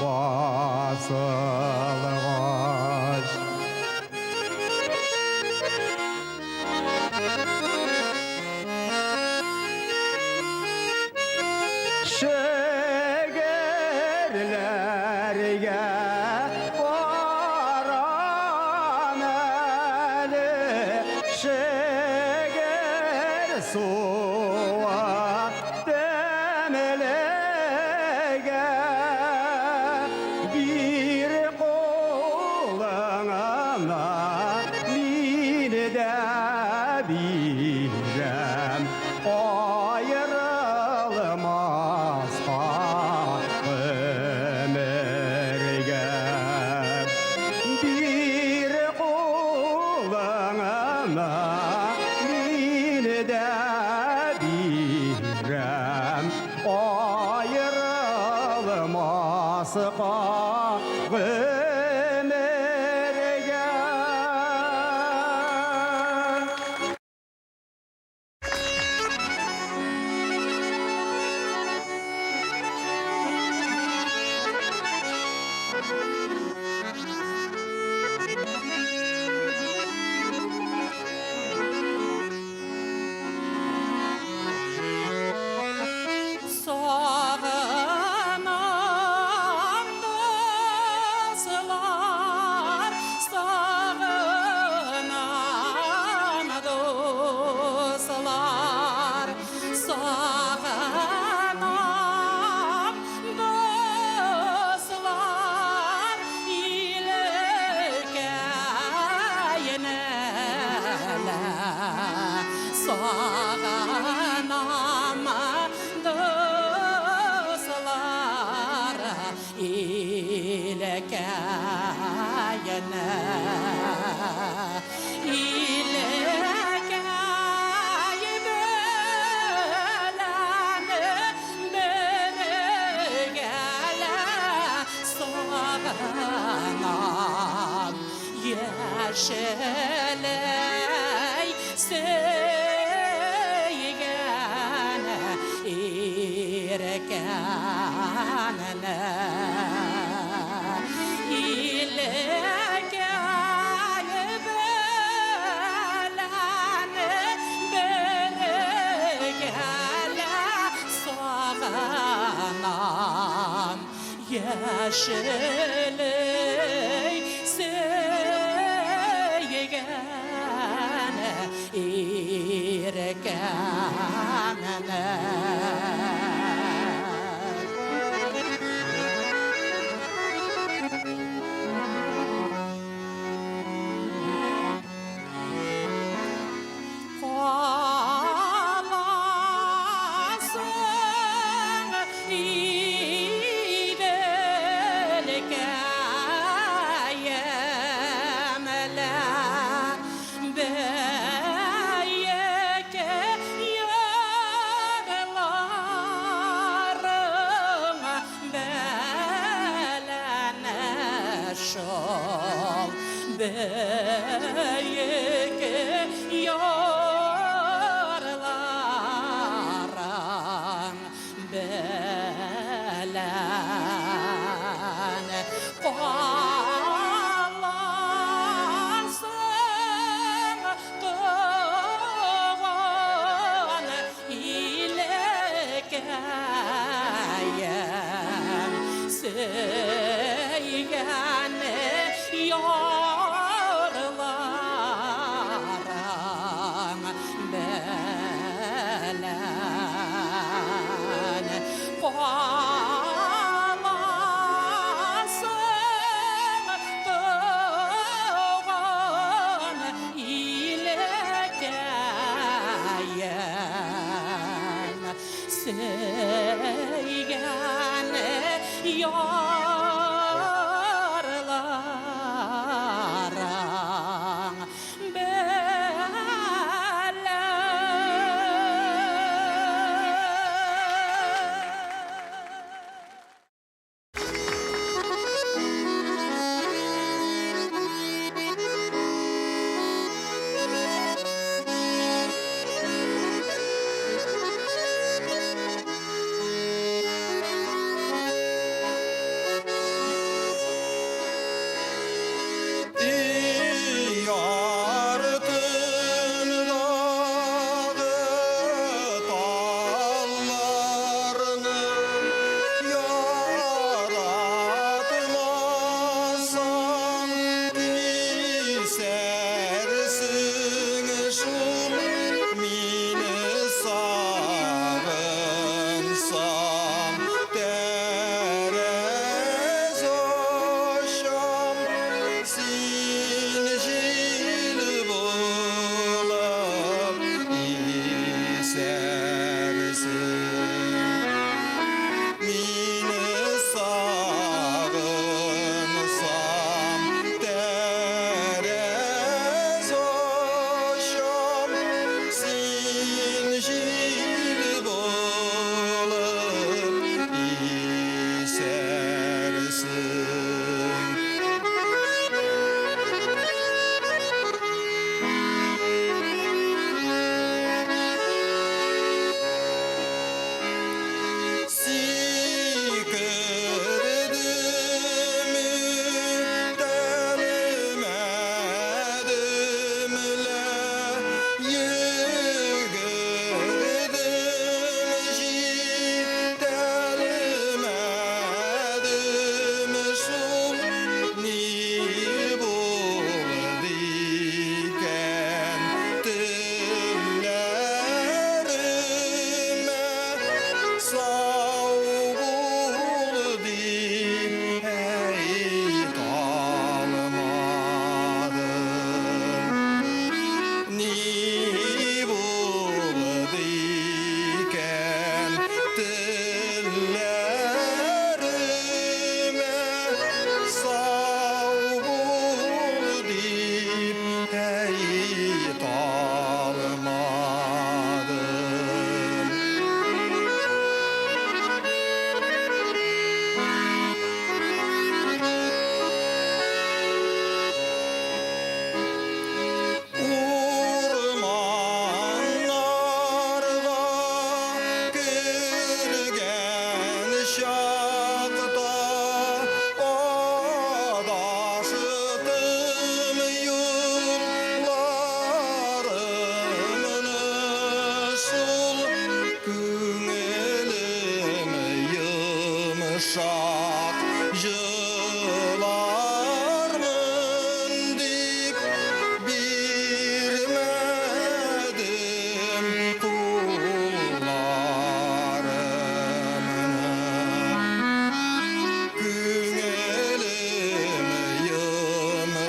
basılmış. Şekerlerge varan eli şeker suva demelege bir koluna mini de birem ayrılmaz ömürge bir koluna mini de birem ayrılmaz ömürge. Sağınam dostlar, sağınam dostlar, sağınam dostlar, ilkeyeneler, sağınam dostlar ilekayene ilekaye belane bergele sağanam yeşeley seygene irekanene ilekaye belane beregele sağanam yeşeley seygene irekanene. Kalasın idelekayemele beyeke yarlarım belene şol beyeke yarlarım belene kalasın doğan ilekayem seygene yarlarım belene kalasın doğan ilekayem seygene yarlarım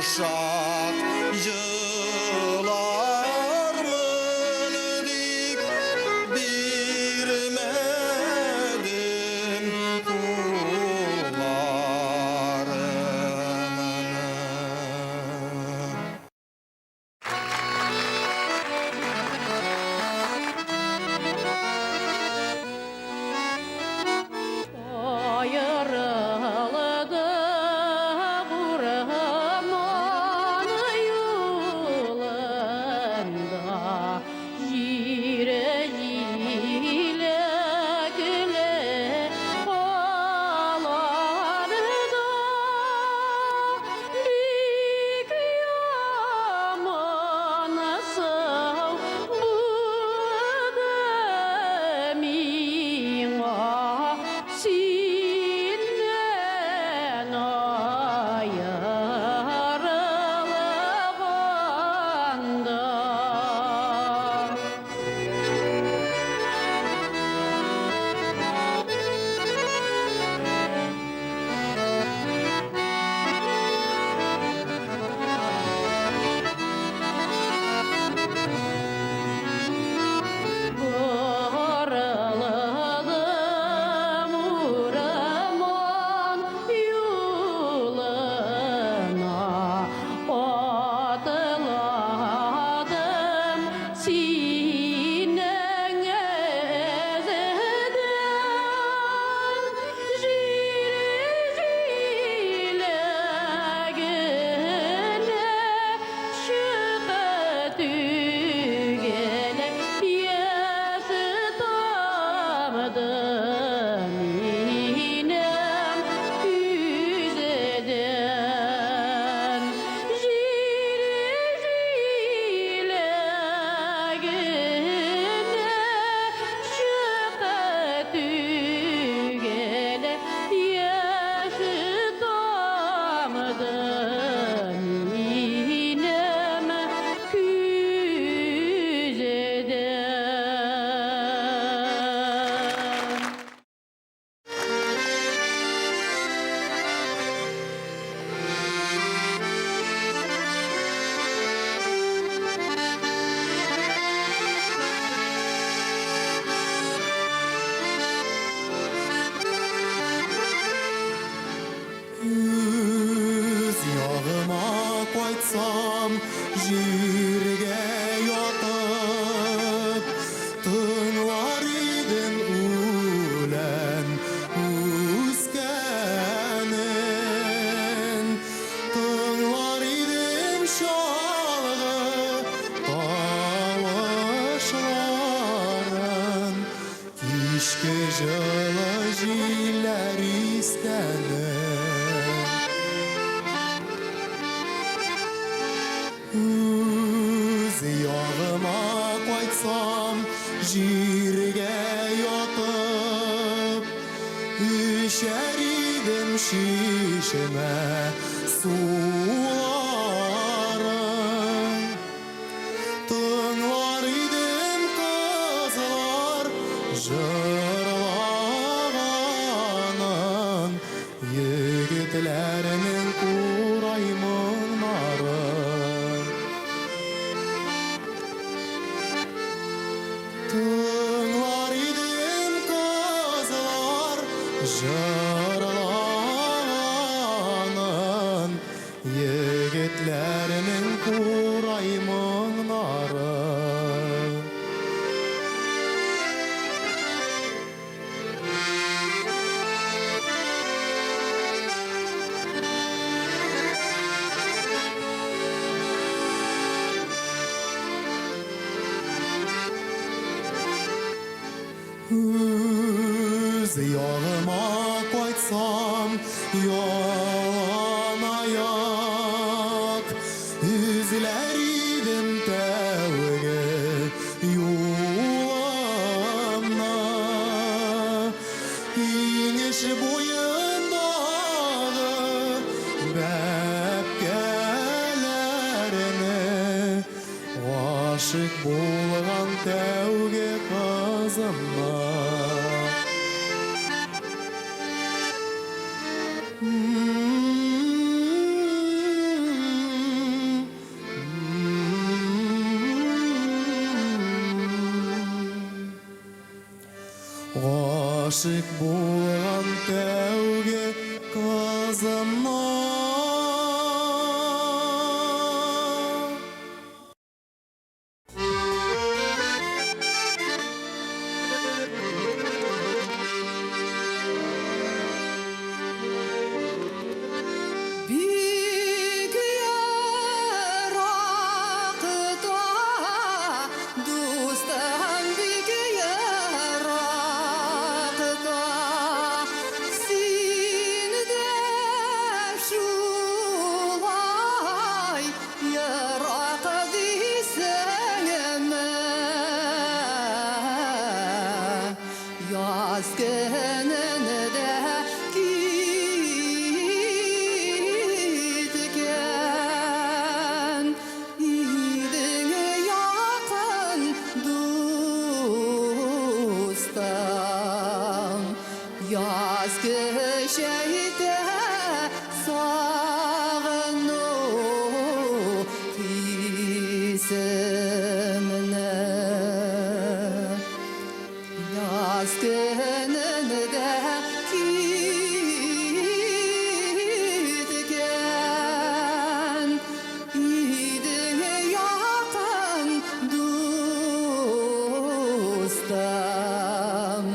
uşak yılarmın dik bilmedim kullarımın. Ayrıldı Kur'an yolunda, yüreğiyle güle ağlarda, bir kıyaman nasıl bu demina sinden ayrılığında. Varalım uğramam yoluna, atladım sinene ezeden, jilegine şıkı tügele yasıtamadım inem yüzeden, jilegine şıkı tügele yaşıtamadım inem yüzeden. Üz yağıma koysam jirge yatıp, tınlar idin ulen üskenin, tınlar idin şalgı tavışların, kişke jılı jiller istenin. Üz yağıma koysam jirge yatıp, düşer idim şişime sularım, tınlar idim kızlar jırlağanın, yigitlerinin kuraymanları. Tınlar idim kızlar jırlağanın, yigitlerinin kuraymanları. Üz yağıma koysam yanayak, üzler idim tevge yulamna, iniş boyundağı bepkelerini, aşık bulgan tevge kızımna. Aşık bolan tevge kazanma. Büyük yarakta dostum büyük yarakta seni de şulay yaratdıysan yaz gününde gitken idine yakın dostum yaz köşede sağınıp isimine yaz gününde gitken idine yakın dostum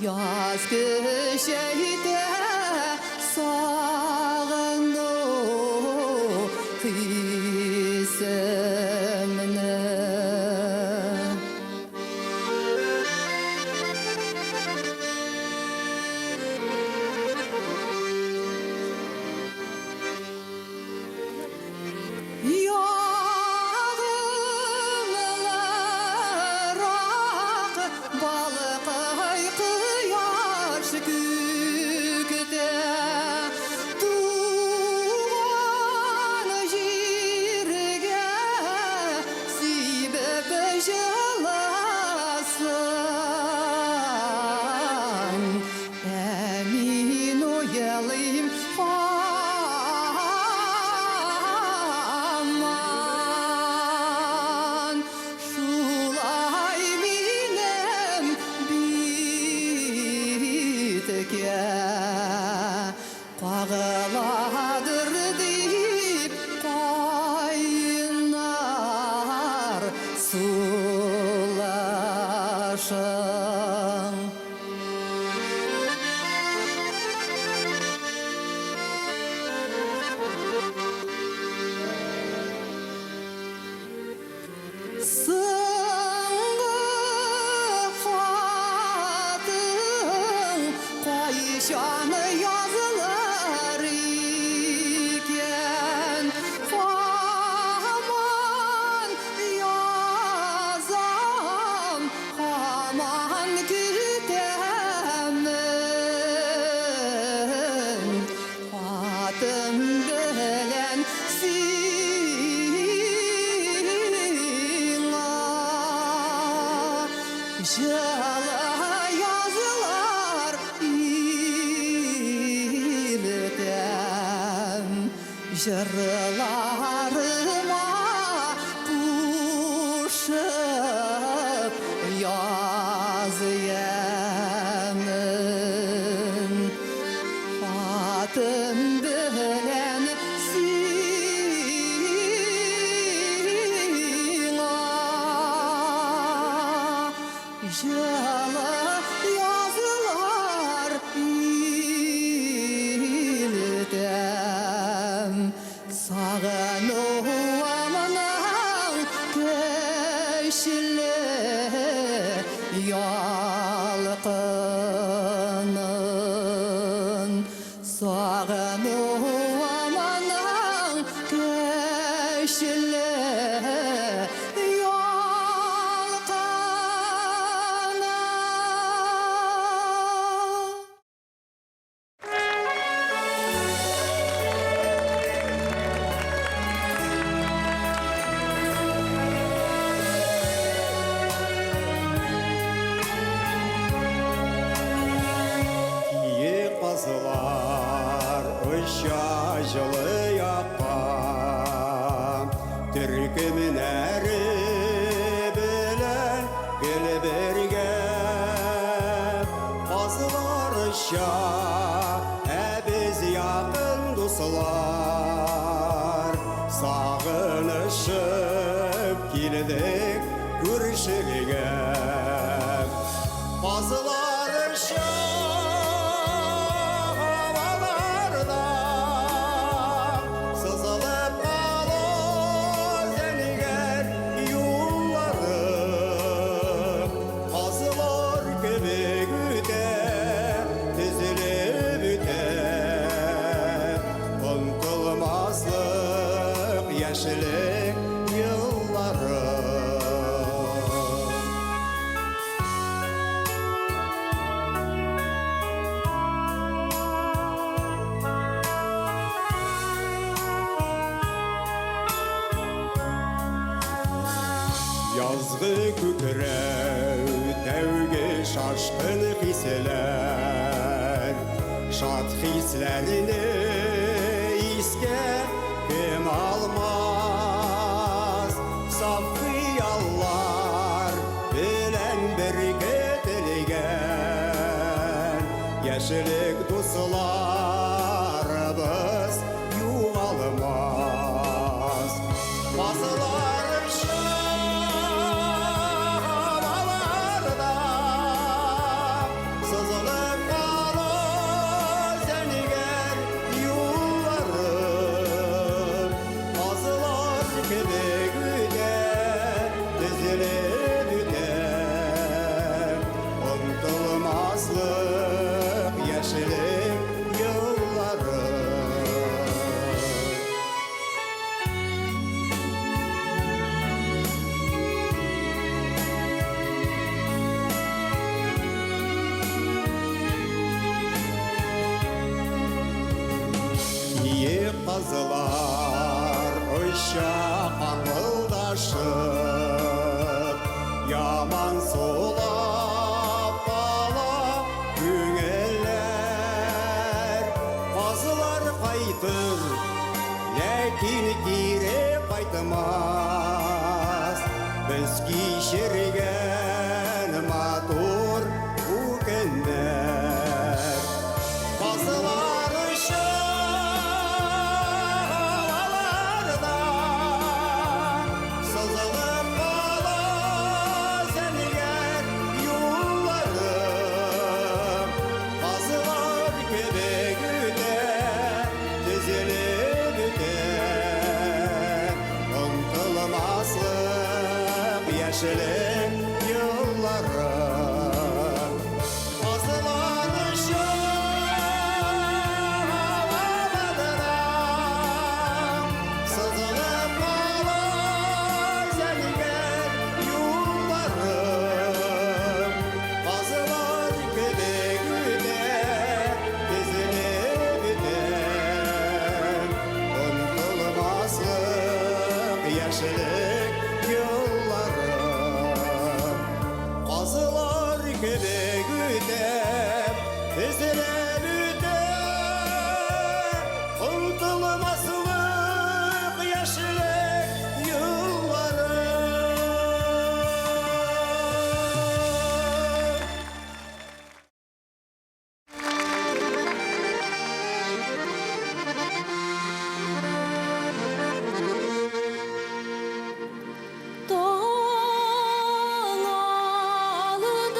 yaz köşede sağınıp isimine Yağmurlar balık kıyaş gökte tuğan jirge sebep jılasın emin oyalayım aman şulay minem bitke kağıladır deyip kaynar sulaşın Sıngı hatın kayışanı yazılır iken Aman yazam aman gütemin Hatım bilen Jala yazılar ilden Jırlarıma kuşup yaz yemin Hatım bilen Jala yazılar ilden Sağınıvamanın köşili yalqının Sağınıvamanın köşili Kazılar ışa жылы yakkan Türkümün eri bilen gel birge Kazılar yıllar sağınışıp kildik görüşürge bazılar havalarda sızılıp kalır zengin yolları bazılar gibi güde dizilip üter unutulmazlık yaşlık yılları. Yazgı kükrev, tevge şaşkın hisler, şad hislerini iske kim almaz. Saf hıyallar bilen birgetilgen, yaşlık dostlarımız yuvalmaz. Bazılar havalarda sızılıp kalır zengin yolları bazılar gibi güde dizilip üter unutulmazlık yaşlık yılları. İyi kazılar uşak ağıldaşıp yaman solap bala güneller kazılar kaytır lekin geri kaytmaz biz kişirgen matur bu günler kazılar havalarda sızılıp kalır zengin yolları bazılar gibi güde dizilip üter unutulmazlık yaşlık yılları. Bazılar havalarda sızılıp kalır zengin yolları bazılar gibi güde dizilip üter unutulmazlık yaşlık yılları. Bazılar gibi güde dizilip üter unutulmazlık yaşlık yılları. Dağ aldın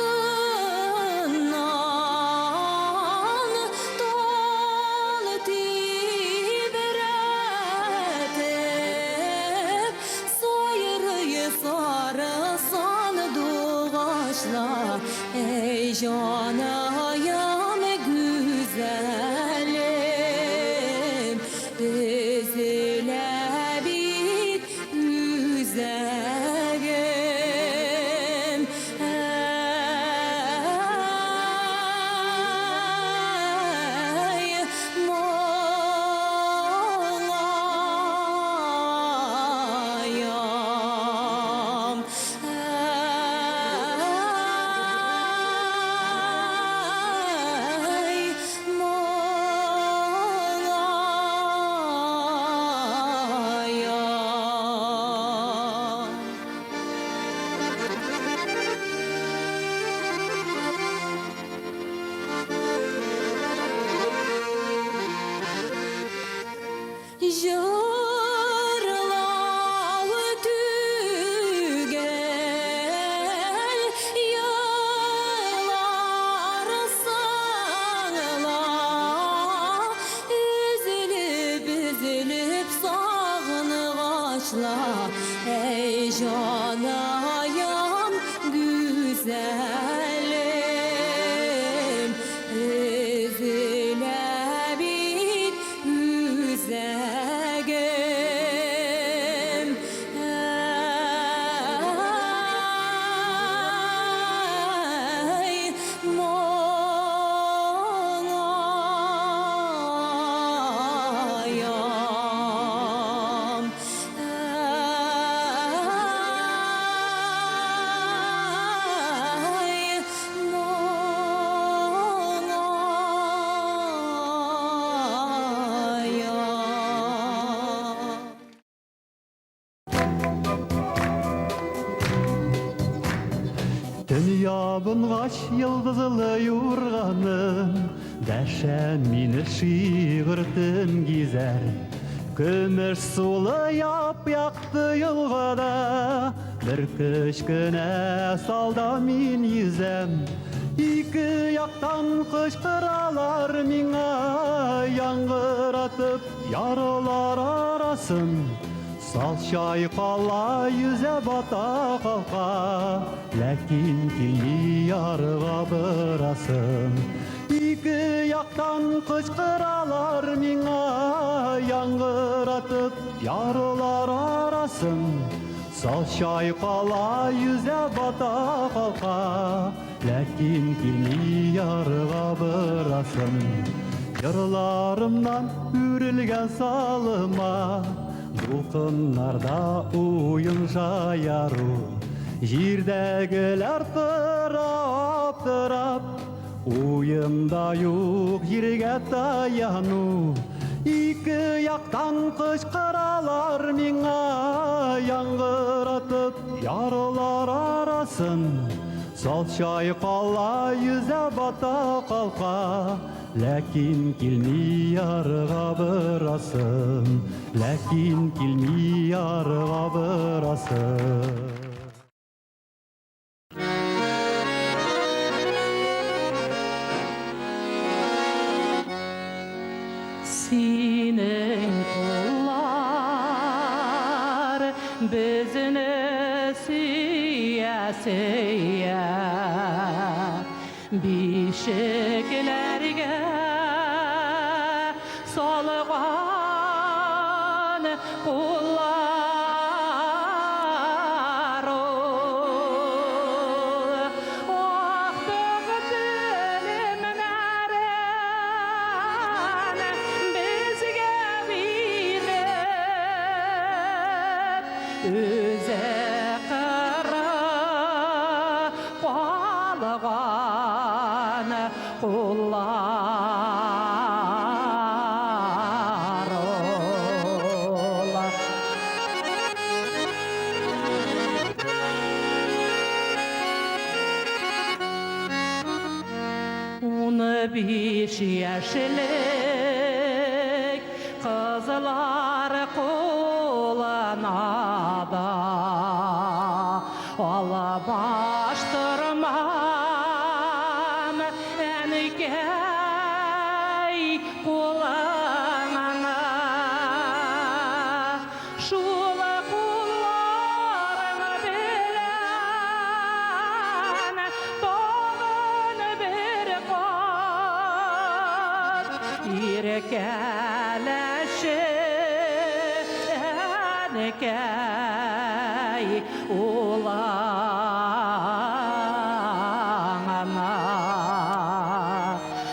Jırlağı tügel yıllar sağla üzülüp sağınıgaçla ey canayam güzelim üzüle bir üzegim ey monayam ey monayam. Dünyabın kaç yıldızlı yurganın Derşen mini şiğirtin gizer Kömür sulu yap yaktı yılgada Bir kışkine salda min yüzem İki yaktan kışkıralar mina Yangıratıp yarılar arasın Sal şayqala yüze bata kalka Lakin kilni yarıga bırasın İki yaktan kışkıralar mina Yangıratıp yarılar arasın Sal şayqala yüze bata kalka Lakin kilni yarıga bırasın Yarılarımdan ürülgen salıma Dulkınlarda uyunca yaru Jirdegiler tırap Uyumda yok jirge tayanu İki yaktan kışkıralar mina Yangıratıp yarılar arasın Sal şayqala yüze bata kalka Lakin kilni yarıga bırasın Lakin kilni yarıga bırasın Senin kullar bizini süye Bişiklerge salgan kullar Aktık dilimlerin bizge birip Üze kara qalgan kullar ola Onu 5 yaşlık kızlar koluna da alabaştırmam enikey kulağına Şula kullarını bilen doğun bir kat İrkeleşi enikey ulağına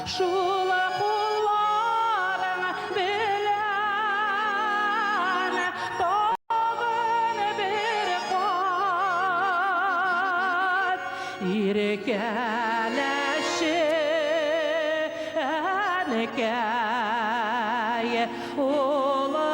Şula kullarını bilen doğun bir kat İrkeleşi enikey ulağına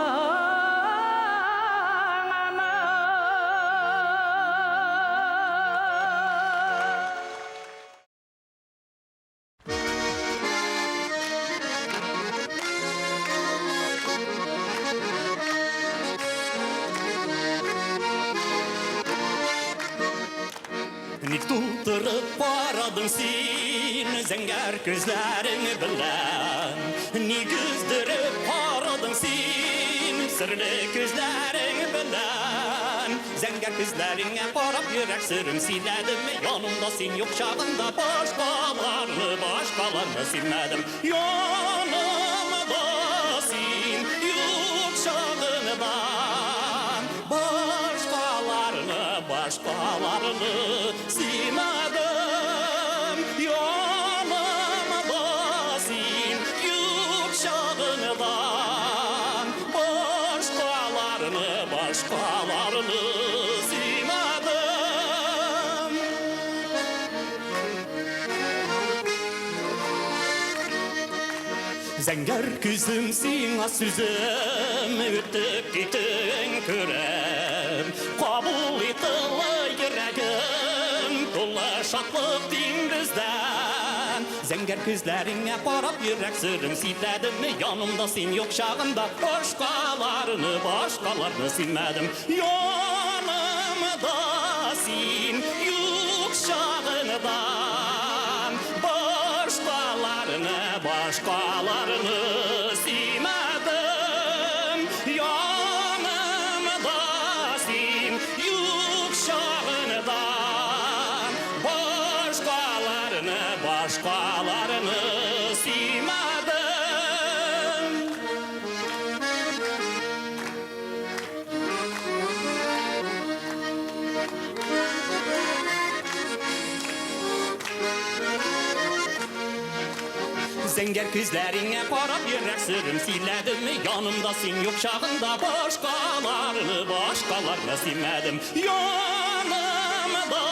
Ник тултырып барадың син зәңгәр күзләрең белән? Ник үздереп барадың син серле күзләрең белән? Зәңгәр күзләреңә карап йөрәк серем сөйләдем. Янымда син юк чагында башкаларны сизмәдем. Янымда син юк чагында başkalarını silmedim. Yanımda sin yük şağından başkalarını silmedim. Zəngər küzüm sina süzüm ötüp gittin körəm. Kabul etilə yüreğim tolla şatlıq dingizdən. Zəngər küzlərinə qarab yürək sırrım sillədim. Yanımda sin yok şağında başkalarını silmədim. Yanımda sin yok şağından başkalarını silmədim. Yanımda sin yük şağından başkalarını silmədim. Zəngər küzlərinə qarab yürək sırrım sillədim. Yanımda sin yok şağında başkalarını silmədim. Yanımda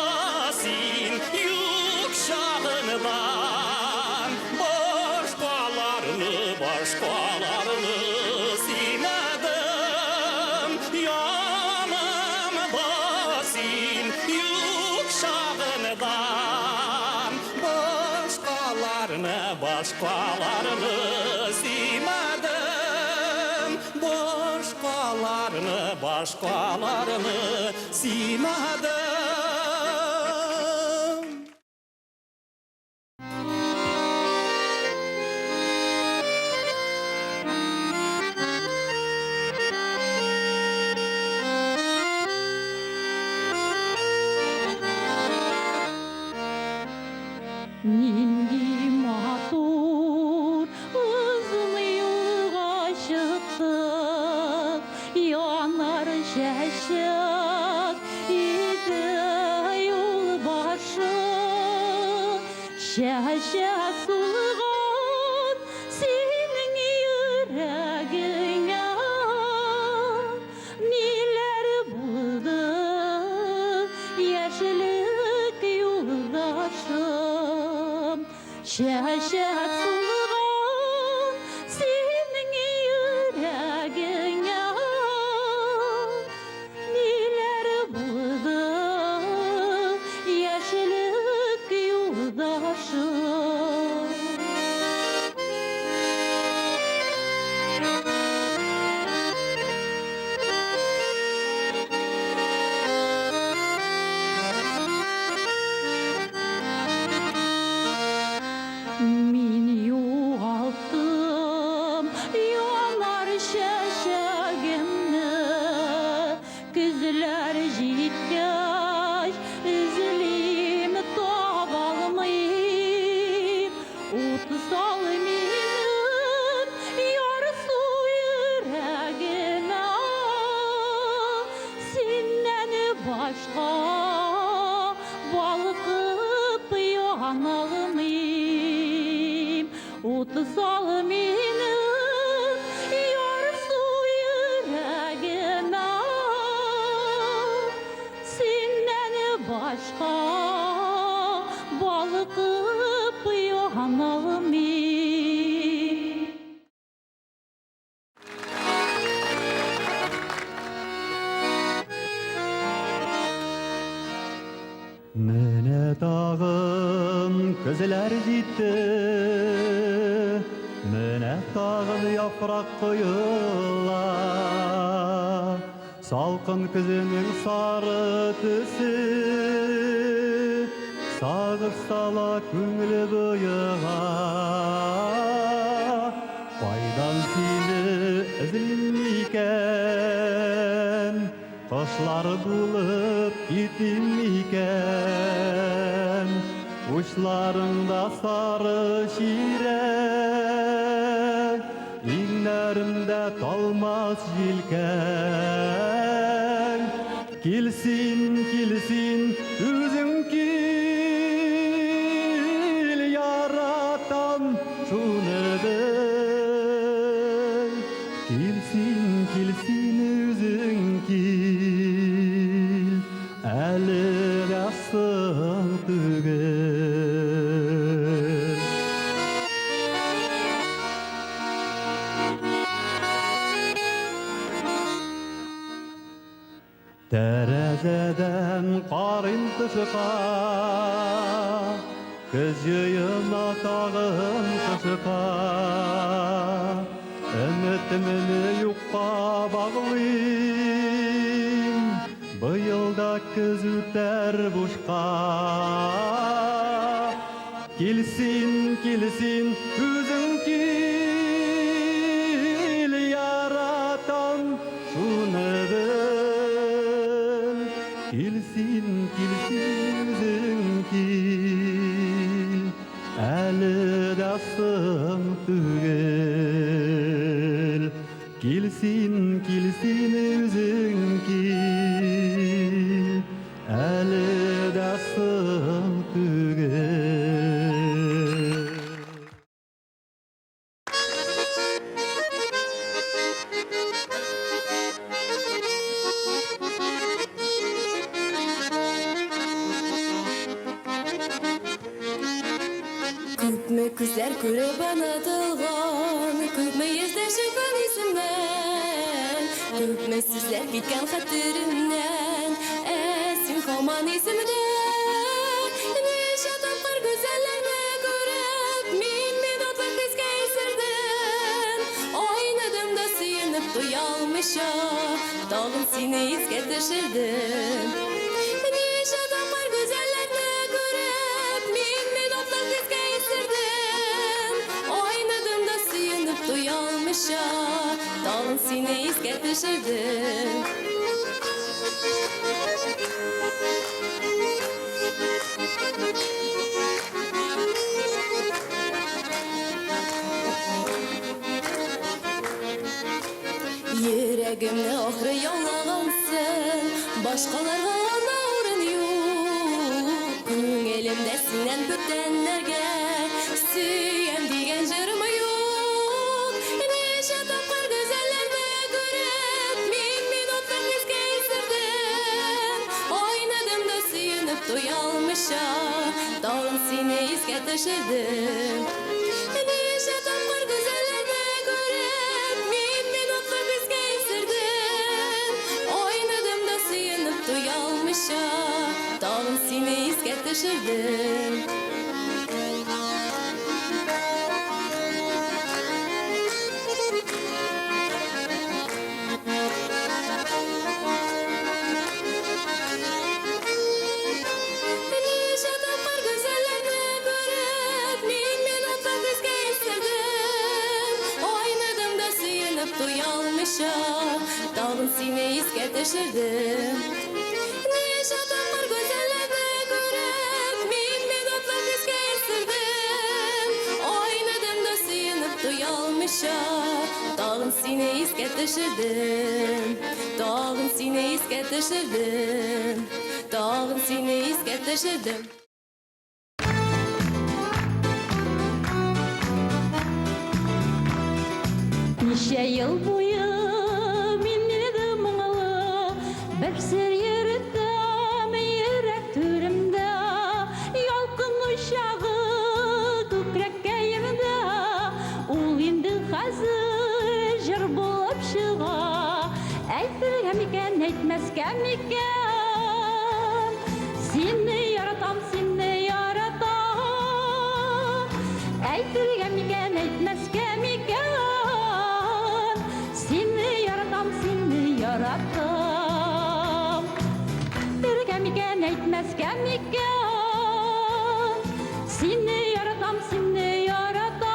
sin yok şağından başkalarını silmədim. Yanımda sin yok şağından başkalarını silmədim. Başkalarını silmədim. Nindi matur uzun yolga çıktık. Yanar şaşık idi yol başı. Şaşık sulğan senin yüreğine. Neler buldu yaşlık yoldaşım. Şaşık sulğan senin yüreğine. Neler buldu yaşlık yoldaşım. Min yoğalttım yanar şaşagimni. Güzler jitkaş izlim tabalmayıp. Utsal minim yarsu yüreğime. Senden başka balkıp yanalmayım. Utsal minim yarsu yüreğime. Senden başka balkıp yanalmayım. Менә тагын көзләр җитте, менә тагын яфрак коела. Салкын көзенең сары төсе сағыстала көңілі бұйыға, пайдан сені ізілмейкен, құшлар болып кетілмейкен, ұшларында сары шире, иңнәрімді талмас желкен. Келсін, келсін, өзің кел, яратам шуны біл. Келсін, келсін, өзің кел, әлі жасың түгел. Тәрәзәдән қарым тышыға, күз жиына тағын тышыға, үмітіміні юққа бағлым, бұйылда күз өтер бұшқа. Келсін, келсін, өзің кел, яратам шуны біл. Келсін, келсін, өзің кел, әлі дасың түгел. Келсін, келсін, өзің кел, әлі дасың түгел. Күпме күзләр күреп анатылган, күпме йөзләр чыккан исемнән, күпме сүзләр киткән хәтеремнән, син һаман исемдә. Ничә тапкыр гүзәлләрне күреп, мин минутлык хискә исердем. Ойнадым да сөенеп туя алмыйча, тагын сине искә төшердем. Ничә тапкыр гүзәлләрне күреп, мин минутлык хискә исердем. Ойнадым да сөенеп туя алмыйча, тагын сине искә төшердем. Йөрәгемне ахры яулагансың, башкаларга анда урын юк. Күңелемдә синнән бүтәннәргә сөям дигән җырым юк. Ничә тапкыр гүзәлләрне күреп, мин минутлык хискә исердем. Ойнадым да сөенеп туя алмыйча, тагын сине искә төшердем. Ничә тапкыр гүзәлләрне күреп, мин минутлык хискә исердем. Ойнадым да сөенеп туя алмыйча, тагын сине искә төшердем. Ничә тапкыр гүзәлләрне күреп, мин минутлык хискә исердем. Ойнадым да сөенеп туя алмыйча, тагын сине искә төшердем. Ничә тапкыр гүзәлләрне күреп, мин минутлык хискә исердем. Ойнадым да сөенеп туя алмыйча, тагын сине искә төшердем. Тагын сине искә төшердем. Тагын сине искә төшердем. Ничә ел буе мин идем моңлы, бер сер йөртәм йөрәк түремдә, ялкын учагы күкрәккә йөрдә, ул инде хәзер җыр булып чыга. Әйтергә микән, әйтмәскә микән, сине яратам, сине яратам. Әйтергә микән, әйтмәскә микән, сине яратам, сине яратам. Әйтергә микән, әйтмәскә микән, Seni yaratam, seni yaratam.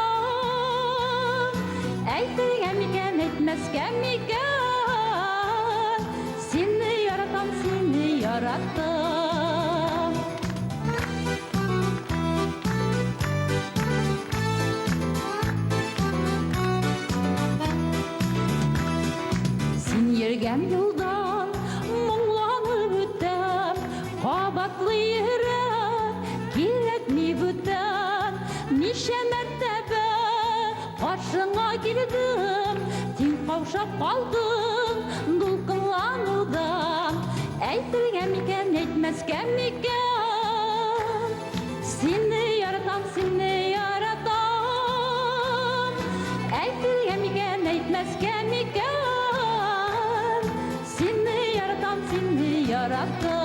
Aytırgam iken, aytmasgam iken. Seni yaratam, seni yaratam. Sen yürgen yoldan muңланып үтәм, кабатлы йөрәк кирәкми бүтән. Ничә мәртәбә каршыңа килдем, син каушап калдың дулкынланудан. Әйтергә микән, әйтмәскә микән? Сине яратам, сине яратам. Әйтергә микән, әйтмәскә микән? Seni yaratam, seni yaratam.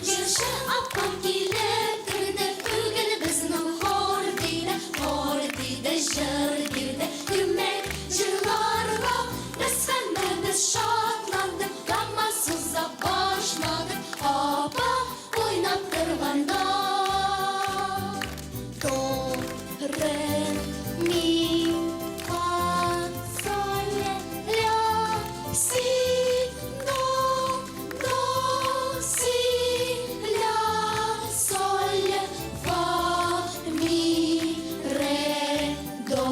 Yaşı apam kiler kirde Bugün bizning xor deydi jir girdi Gülmek jırlarga Resmende biz şatlandık Gamma sızla başladık Apa oynap durganda Do, re, mi, fa, sol, la, si, do, si, la, sol, fa, mi, re, do.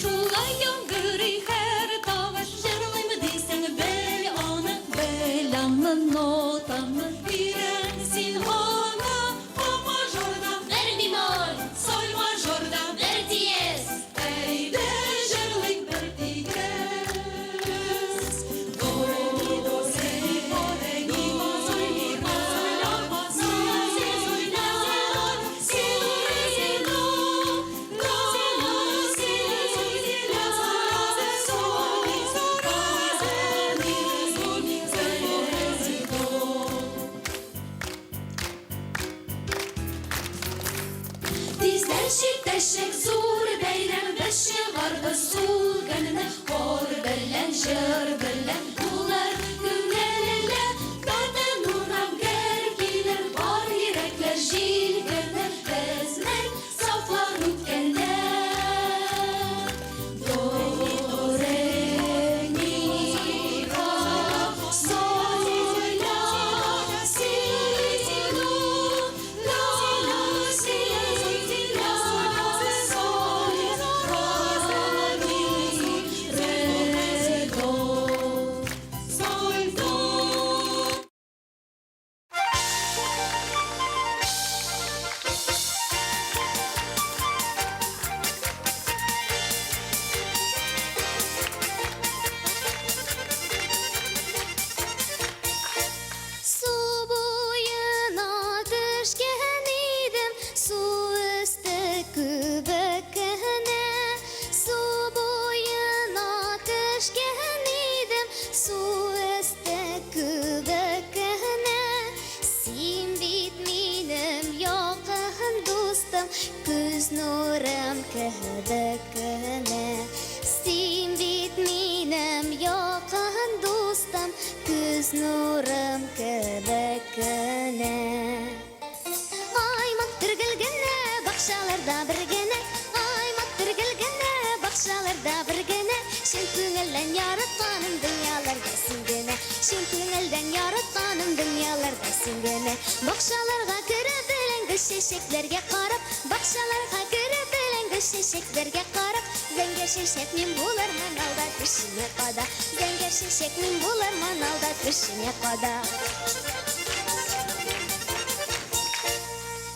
Şulay yangırı her tavaş Jırlayma deysen bel onu Belamı notamı Birensin ona Fa majorda Ver mi mol Sol majorda Ver diyez Eyde jırlayk ver diyez Do re mi do se mi fa re mi fa sol mi fa la fa sol si sol la si do do si la sol fa mi sol mi se do. Dizler şirteşek zur beylem beşi gardı sul gönüne Hor bellen jır bellen bular gümleler Dörden nuram gergiler var yürekler jilgerler Bezmen saflar ütkenler Do, re, mi, fa, sol, la, si, do, la, si, la, sol, fa, mi, re, do, sol, do. Su boyuna düşken idim Su üstü kübekene Su boyuna düşken idim Su üstü kübekene Sen bitmedim yakın dostum Göz nurum kübekene Sen bitmedim yakın dostum Göz nurum kübekene Aymak türgülgene Bakşalarda birgene Aymak türgülgene Bakşalarda birgene Şen köngülden yaratkanım dünyalarda singene Şen köngülden yaratkanım dünyalarda singene Bakşalarga kirip bilen göz şeşeklerge karap Bakşalarga kirip bilen göz şeşeklerge karap Zenger şeşek min bularman alda düşüne kada Zenger şeşek min bularman alda düşüne kada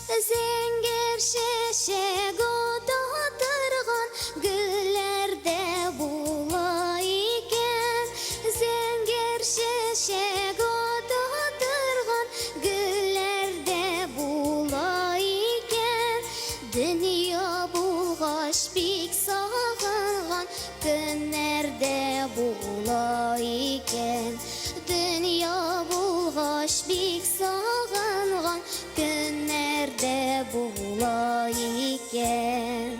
Zenger şeşek oda durgan Güllerde bula iken Zenger şeşek oda durgan Güllerde bula iken Dünya bu bulğaç bik sağınğan günlerde bula iken dünya bulğaç bik sağınğan günlerde bula iken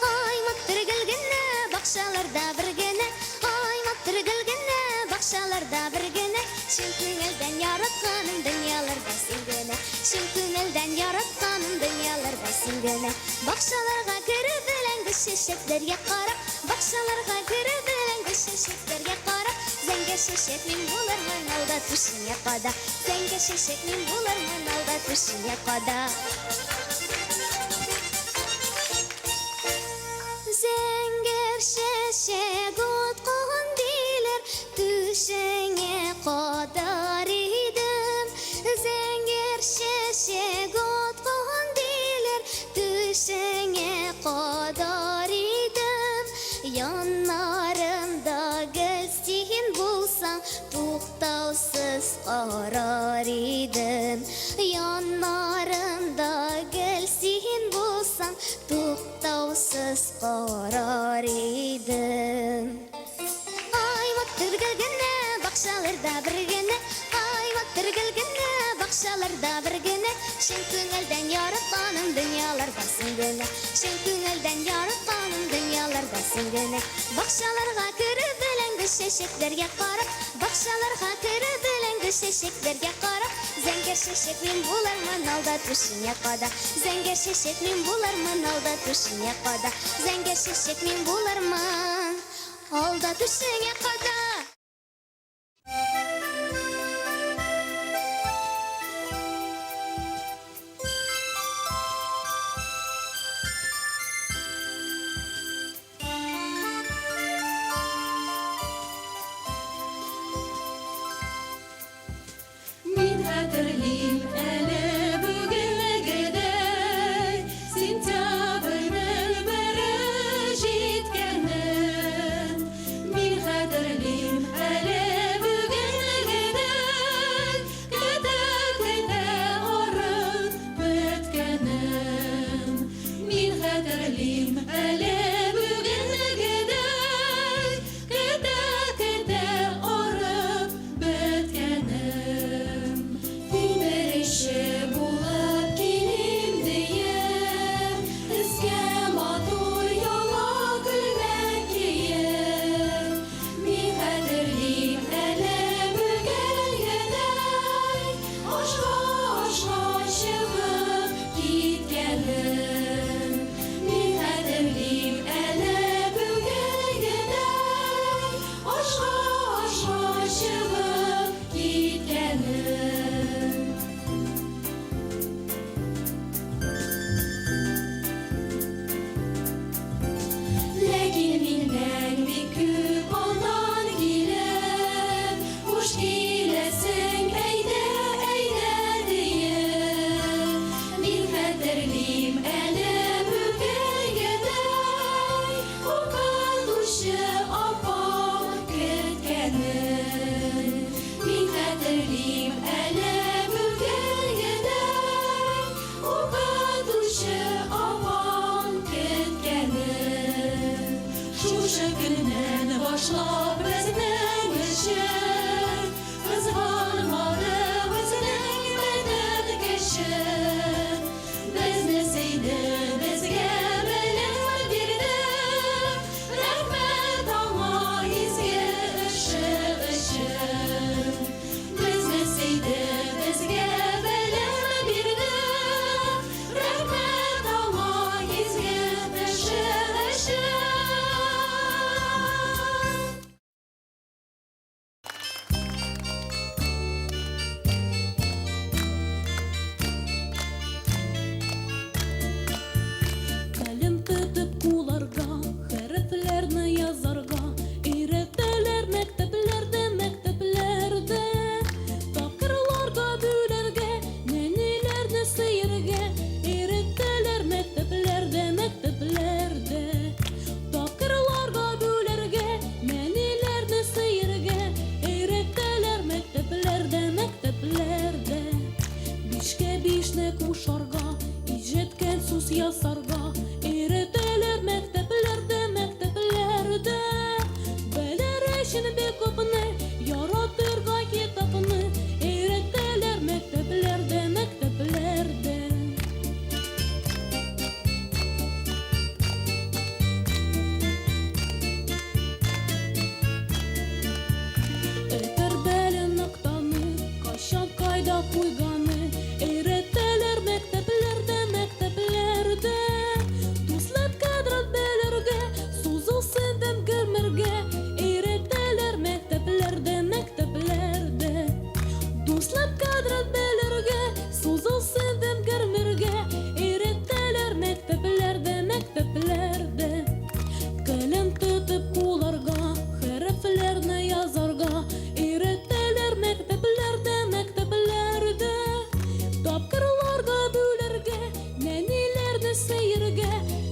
aymaktır gülgünne bakşalarda bir gene aymaktır gülgünne bakşalarda bir gene şin köngülden yaratkanım dünyalarda singene şin köngülden yaratkanım dünyalarda singene bakşalarga kirip bilen şeşeklerge qarap bakşalarga kirip bilen şeşeklerge qarap zenge şeşek min bularman alda tuşun yakada zenge şeşek min bularman alda tuşun yakada Zenger şeşek otqan bilir düşene kadar idim Zenger şeşek otqan bilir düşene kadar idim Yanlarımda gülsin bulsan tuhtavsız arar idim Yanlarımda gülsin bulsan tuhtavsız arar idim Aymaktır gülgünne bakşalarda bir gene Aymaktır gülgünne bakşalarda bir gene Şin köngülden yaratkanım dünyalardasın gene Şin köngülden yaratkanım dünyalardasın gene Bakşalarga kirip bilen şeşeklerge qarap Bakşalarga kirip bilen şeşeklerge qarap Zenger şeşek min bularman alda tuşun yakada Zenger şeşek min bularman alda tuşun yakada Zenger şeşek min bularman alda tuşun yakada Min hatırlayım ele bugünlegedey Sentyabr'ın beri jitkenin Min hatırlayım ele bugünlegedey Kete orun bitkenin Min hatırlayım ele bugünlegedey Kete orun bitkenin Günberişe bulab kilim diyem Iskem atur yola gülmek kiyem Min hatırlayım ele bügelgeday Aşka çıkıp gitkenim Min hatırlayım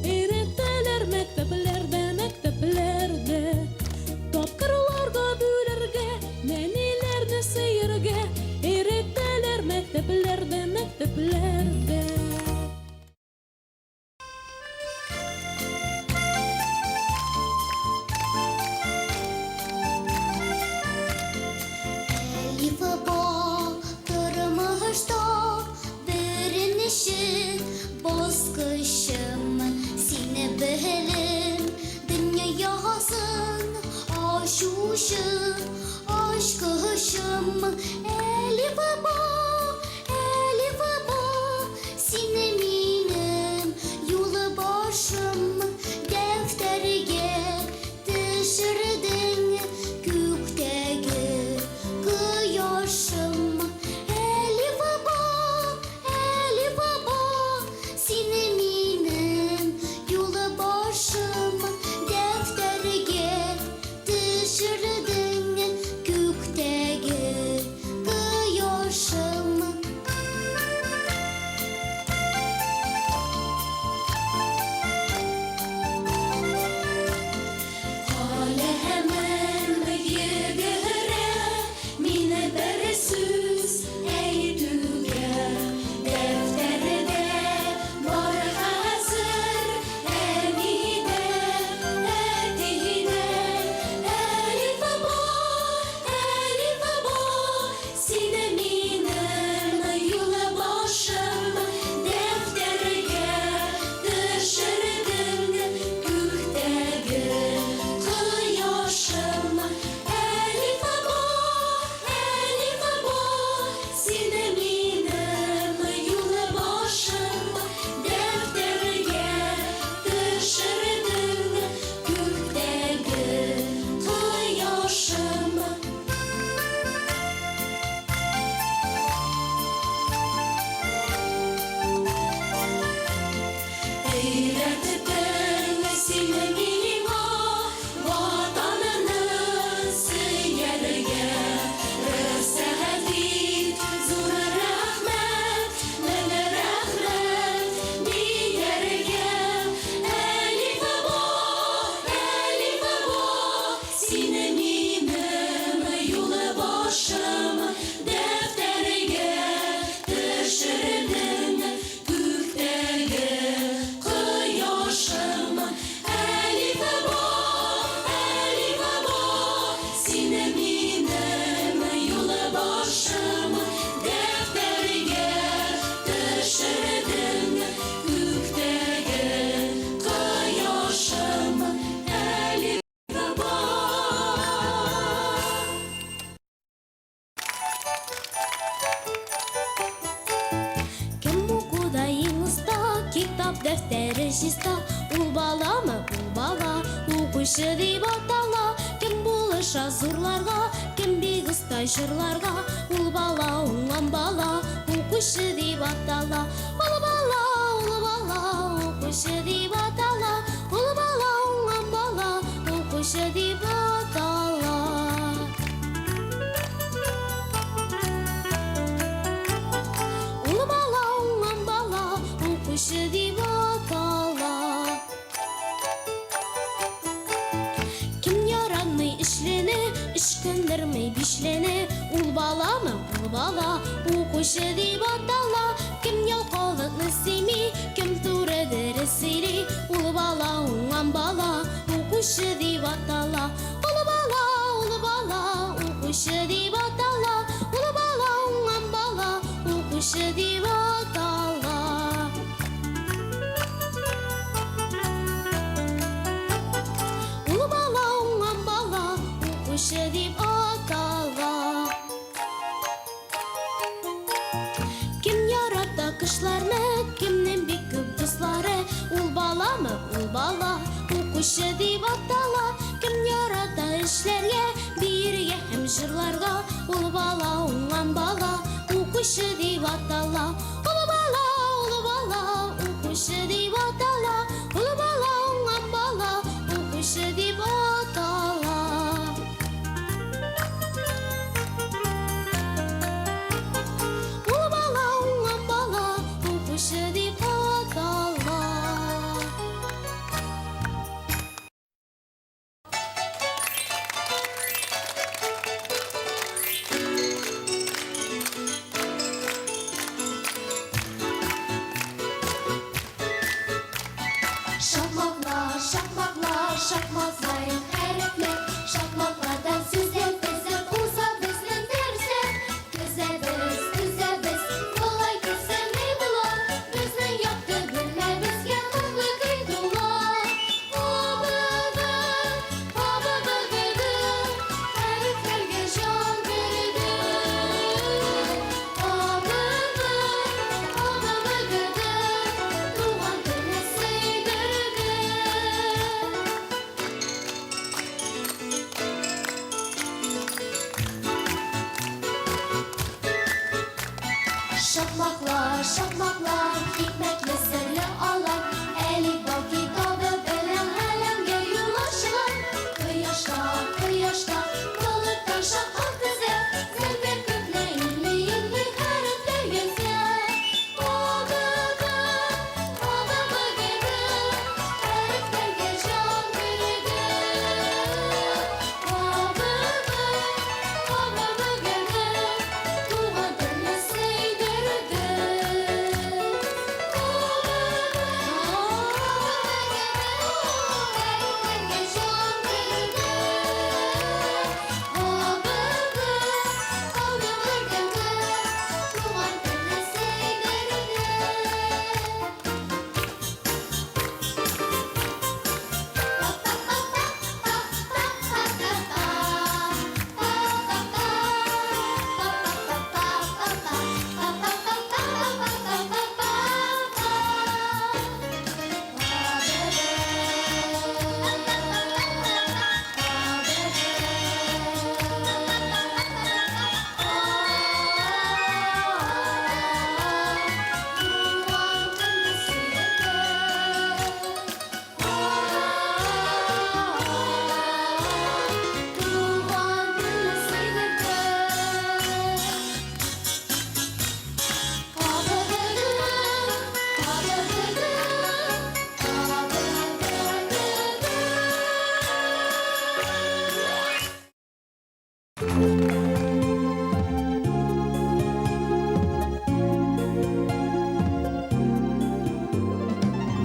birge eretteler mekteplerde topkırlarga büylerge nenilerni seyirge eretteler mekteplerde Elif baba tırmışta birinişi bozkışım seni behelim dünya yahasın aşuşum aşkışım Elif baba seni minim yolu başım defterge düşürdün gökteki kıyaşım Elif baba seni minim yolu başım defterge düşürdün gökteki kıyaşım Hale hemen yegere mine beresüz eydüge defterde var hazır emide etine Elif baba sine minem yula başım defterge düşürdün gökteki kıyaşım Elif baba sine minem yula başım defterge düşürdün gökteki kıyaşım Eğrettin seni minima vatanını seyirge Rısehdit zur rahmet mene rahmet diyerge Elif baba seni minim yolu başım defterge düşürdün gökteki kıyaşım Elif baba seni minim yolu başım defterge düşürdün gökteki kıyaşım Elif baba Kim okudayыңызда kitap defteri жиста Ул баламы, ул бала, укушы дип атала Кем булыша зурларга, кем бик ыстай жырларга Ул бала, уңган бала, укушы дип атала Ул бала, укушы дип атала Ул бала, уңган бала, укушы дип атала Ул бала, уңган бала, укушы дип атала Кем ярамый эшлене, ышкындырмый бишлене Ул баламы, ул бала, укушы дип атала Кем ялкаулыкны сөйми, кем туры дөрес сөйли Ул бала, уңган бала, укушы дип атала Ул бала, укушы дип атала Ул бала, уңган бала, укушы дип атала Ул бала, уңган бала, укушы дип атала Кем ярата кышларны, кемнең бик күп дуслары Ул баламы, ул бала, укушы дип атала Кем ярата эшләргә, биергә һәм җырларга Ул бала, уңган бала, укушы дип атала Ул бала, укушы дип атала Ул бала, уңган бала, укушы дип атала Ул бала, уңган бала, укушы дип атала Şakmaklar, şakmaklar, şakmazlayın herifler. Şakmaklardan sizler bizler olsa bizler derse. Güzel biz, kolay güzel ne bular? Bizden yaptı günler bizge mutlu kıydılar. Baba bıgıdı, heriflerge can verdi. Baba bıgıdı, duman gülü seydirdi. Şakmaklar, şakmaklar, hikmetli sırlı alan. Eli bol kitabı bilen alemge yulaşılan. Kıyaşta, balıktan şakak dize. Zelber kökle inli harfler yüzer. Baba bıgıdı, heriflerge can verdi. Baba bıgıdı, duman gülü seydirdi.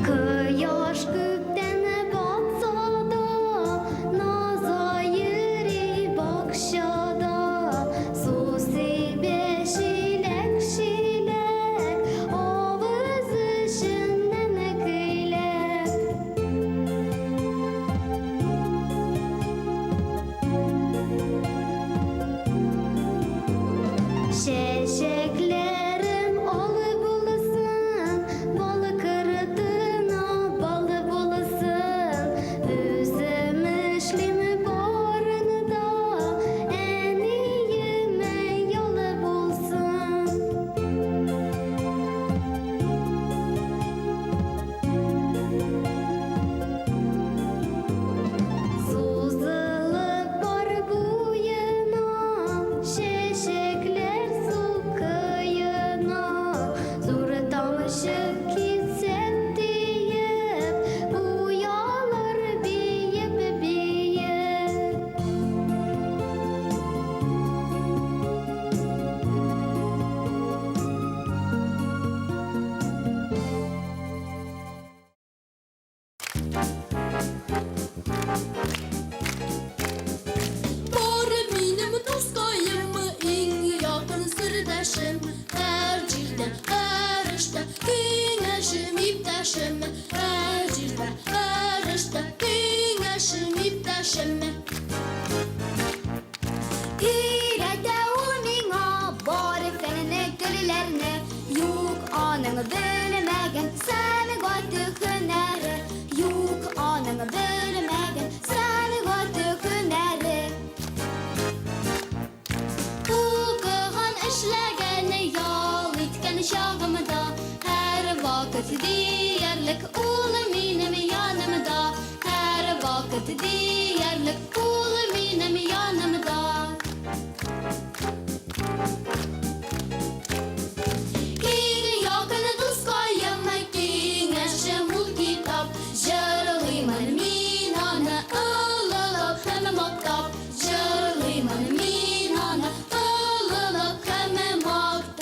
Kıyaş gökten batsa da, nazayiri bakşada. Susi beşilek şilek, avız işinden kıylek. Şeşeklerim alı bulasın, balı kırdığına balı bulasın. Üzümüşlüm barını da, en iyime yolu bulsun. Suzulup var bu yana, şeşekler su kıyına. Zor tamışıp gitsem deyip, bu yağlar biyip biyip. Bari benim dostayım, en yakın sırdaşım. Her cilde, her işte, kıynaşım, iptaşım. Her cilde, her işte, kıynaşım, iptaşım. İrede olminga, bari fenine güllerine. Yok anını bilmegen, seni götü hüneri. Yok anını bilmegen, seni götü hüneri. Okuğun işlegeni, yol itken şağımda. Her vakit diyerlik, oğlum benim yanımda. Her vakit diyerlik, oğlum benim yanımda. Kini yakını duskayım, kini mul kitap. Jarılıyman minana, ıllılıp hem maktap. Jarılıyman minana, ıllılıp hem maktap.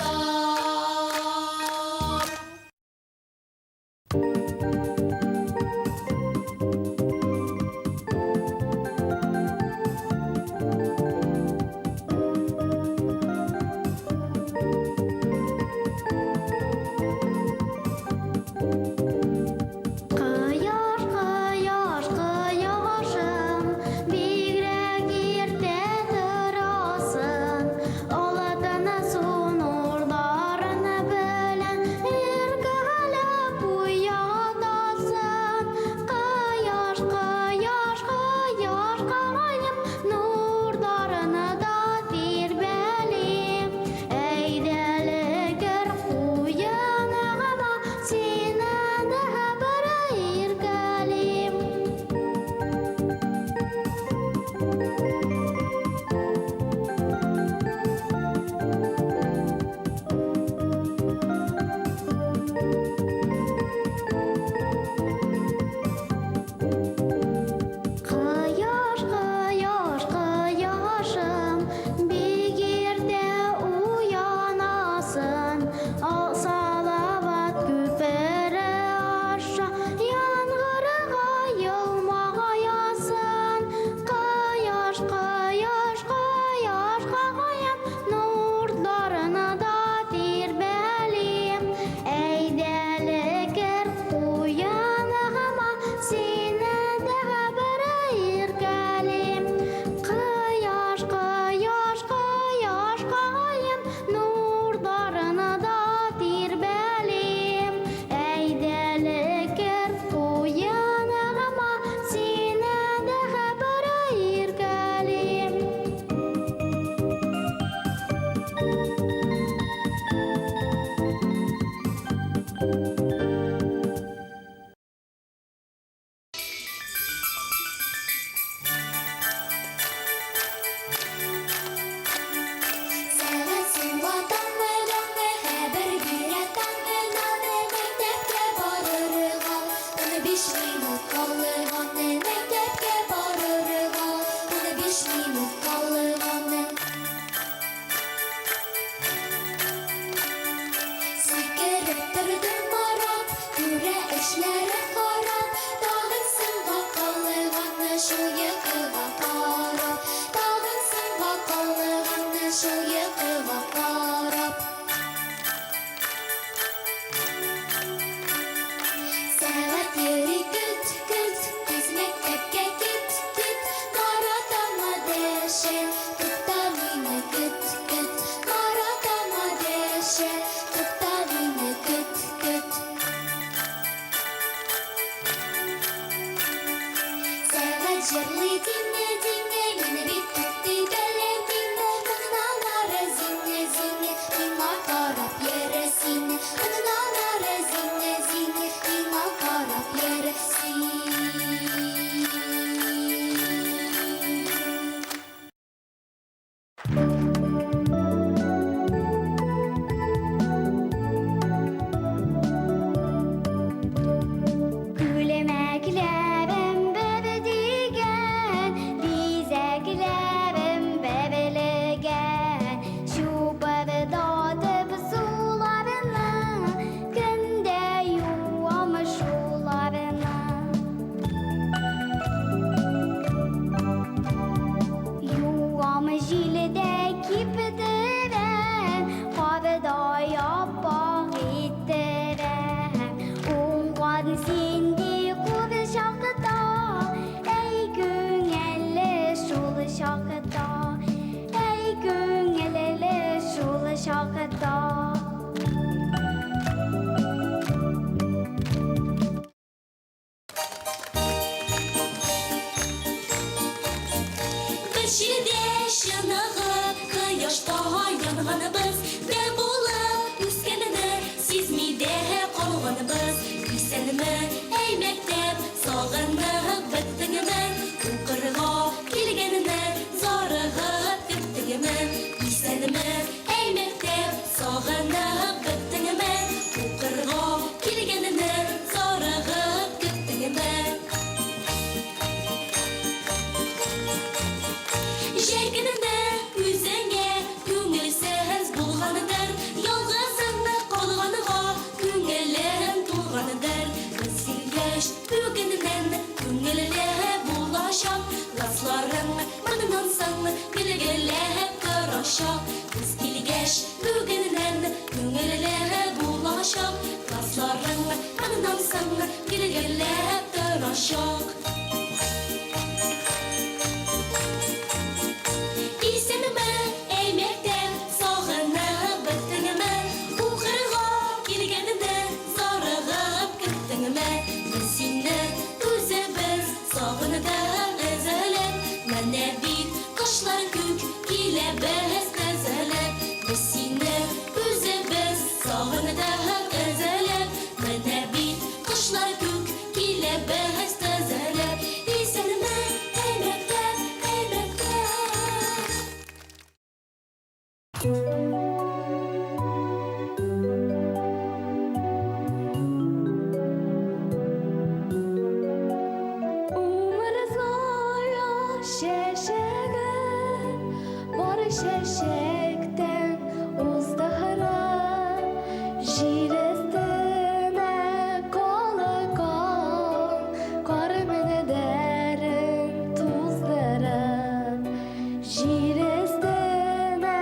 5 minut kalğanı mektepke barırğa. Ona 5 minut kalğanı. Sikirip durdur marat, göre eşlere karat. Dağın sınva kalğanı şu yıkıva karat. Dağın sınva kalğanı şu yıkıva karat. Saat yeri güt güt, biz mektepke git git. Maratama deşe, tukta mine güt güt. Maratama deşe, tukta mine güt güt. Saat jirli dinle dinle, yine bir tutti bele dinle. Anınalara zinne zinne, imar karap yere sinne. Anınalara zinne zinne, imar karap yere sinne. Gülemeklerim bebedigen, bizeklerim bebelegen. Şu bebedadı sularına, günde yuvamış sularına. Yuvamış ilde kiptiren, kavda yapar ittiren. Ongan sindi kubi şakıda, ey gün elle şul şakıda. Ey gün elle şul şakıda. Kışıda şınağı, kıyaşta yanğanımız. Ne bulup üskenine, siz mi de kalğanımız. Bilsenimi, ey mektep, sağınıp bittiğimi. Uqırğa kelgenini, zarıgıp gittiğimi. Bilsenimi, ey mektep, sağınıp bittiğimi. Uqırğa kelgenini, zarıgıp gittiğimi. Şerkininde yüzüne köngülsüz bulğanıdır. Yalğızında qalğanığa köngülüm tulğanıdır. Kızılgeç bugününden köngülle bulaşaq. Lasların manınansın gülgülle qaraşaq. Kızılgeç bugününden köngülle bulaşaq. Lasların manınansın gülgülle qaraşaq. İsenimi, ey mektep, sağınıp bittiğimi. Uqırğa kelgenini, zarıgıp gittiğimi. Biz seni özümüz sağınıp ezilip. Mana bit qışlar kök kelebez tezilip. Biz seni özümüz sağınıp ezilip. Mana bit qışlar kök kelebez tezilip. İsenimi, ey mektep, ey mektep. Umursoya şeşegen, var şeşekten uzdahara. Jirestine kalakan, karmine derin tuzların. Jirestine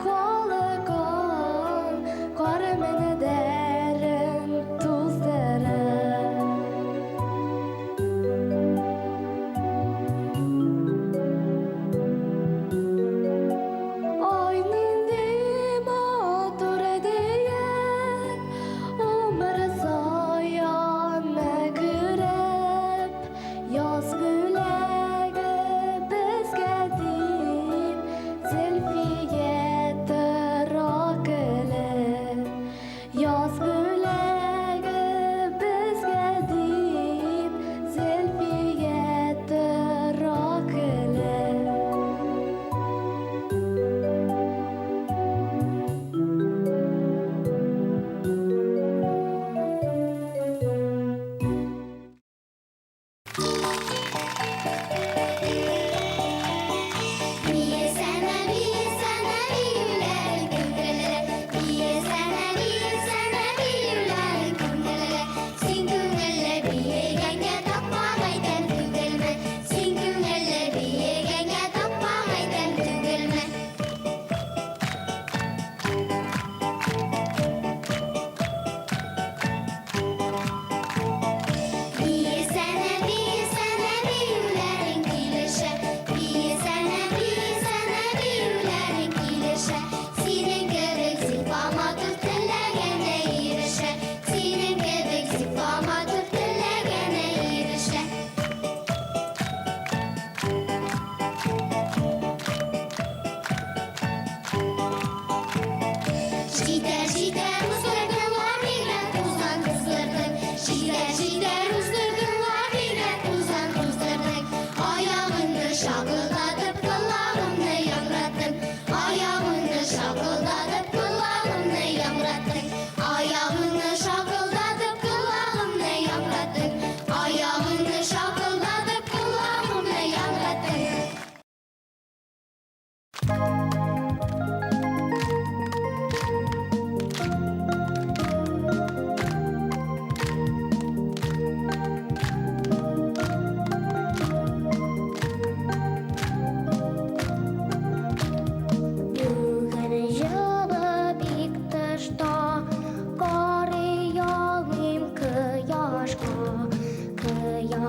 kalakan, karmine derin tuzların. Ay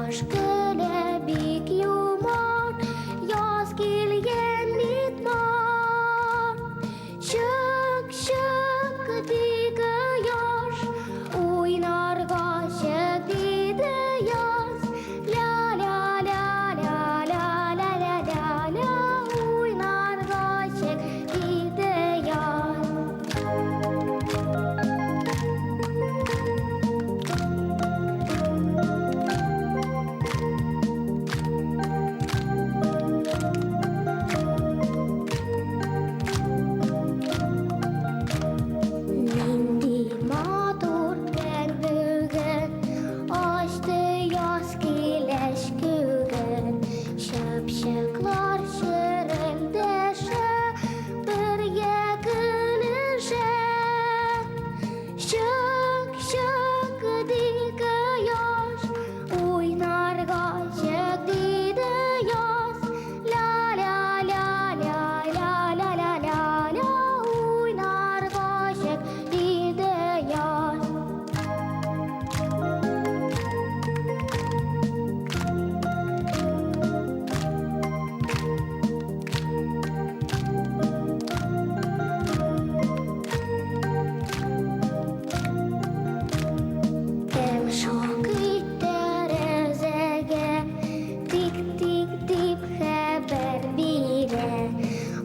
Яш келе бик юмар, яз келген битмар. Шык, шык диге яш, уйнарга чык диде яз. Ля, ля, ля, ля, ля, ля, ля, ля, ля, уйнарга чык диде яз. Нинди матур бер бүген, ачты яз килеш күген. Шапшыклар шырылдаша, бергә көлешә. Шык, шык диге яш, уйнарга чык диде яз. Ля, ля, ля, ля, ля, ля, ля, ля, ля, уйнарга чык диде яз. Кем шакый тәрәзәгә, тик-тик дип хәбәр бирә.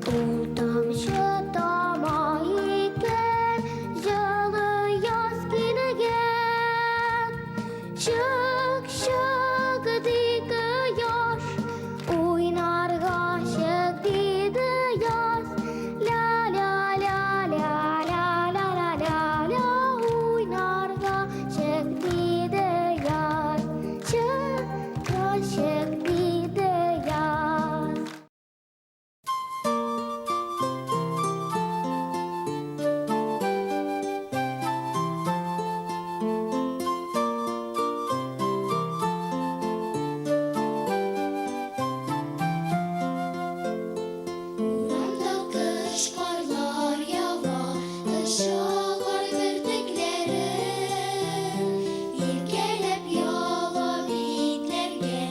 Ул тамчы тамай икән, җылы яз килгән. Шык, шык диге яш, уйнарга чык диде яз. Ля, ля, ля, ля, ля, ля, ля, ля, ля, уйнарга чык диде яз. Чыкка чык диде яз. Урамда кыш карлар ява, ышыгыр бөртекләре. Иркәләп ява битләргә,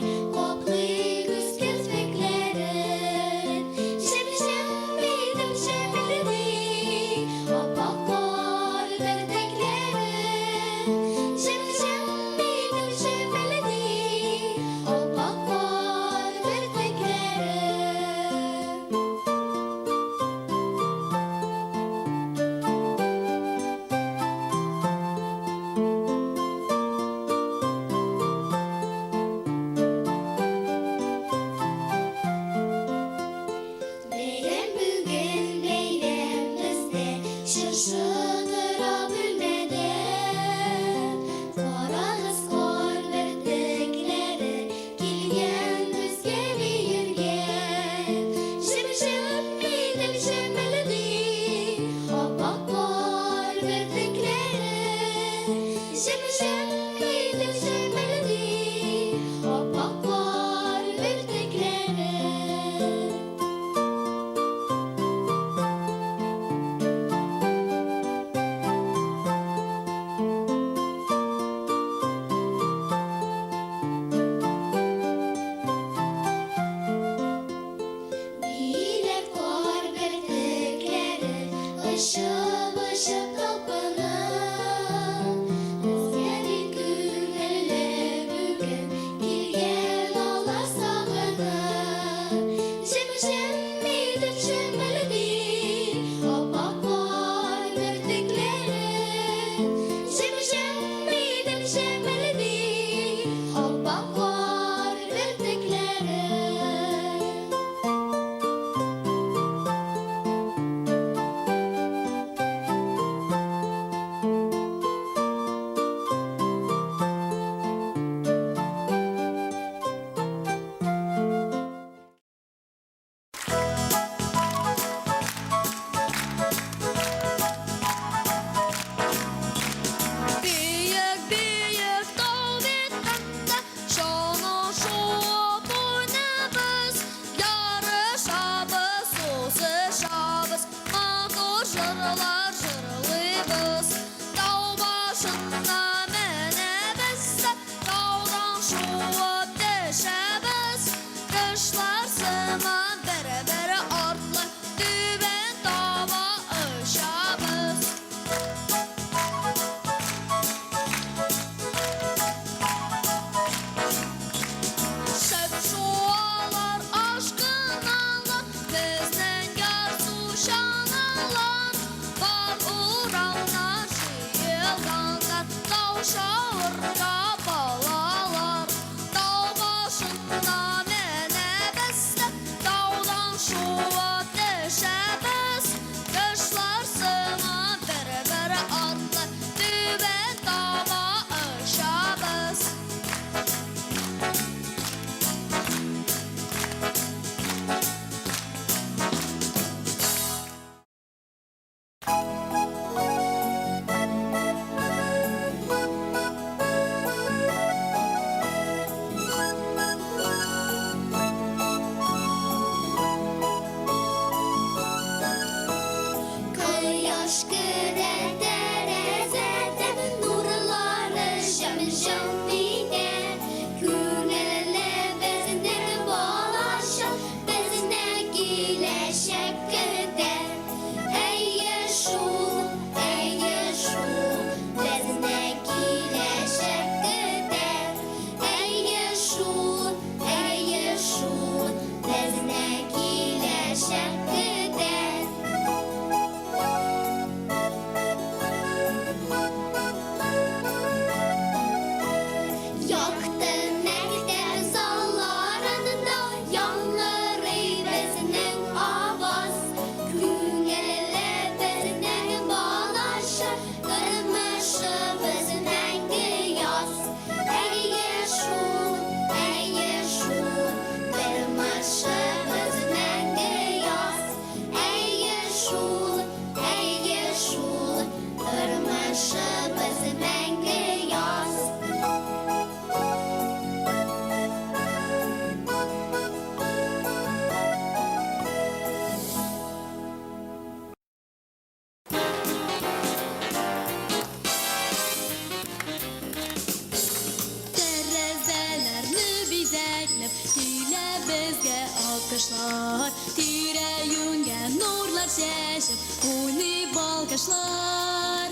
beklep Tüyle bizge akışlar Tire-yüngə nurlar şeşip Uni balkaşlar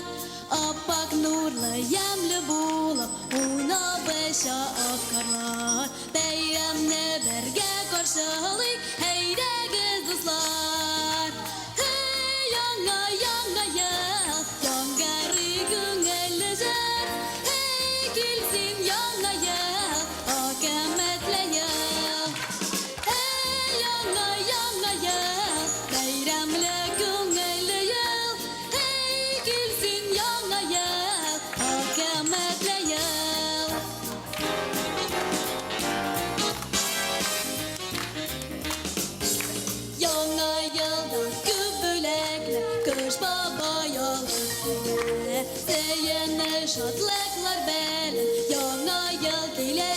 Appak nurlu yemli bulap Uyna beşa akarlar Beyremne berge karşılık Heyde kızlar Hey yana yana yel Yangari güngeli jer Hey kilsin yana yel Akemetle yel Hey yana yana yel Beyremle güngeli yel Hey kilsin yana yel Akemetle yel Yana yılda kübülekle Kış baba yolunda Seyene şatlıklar bele Yana yıl dile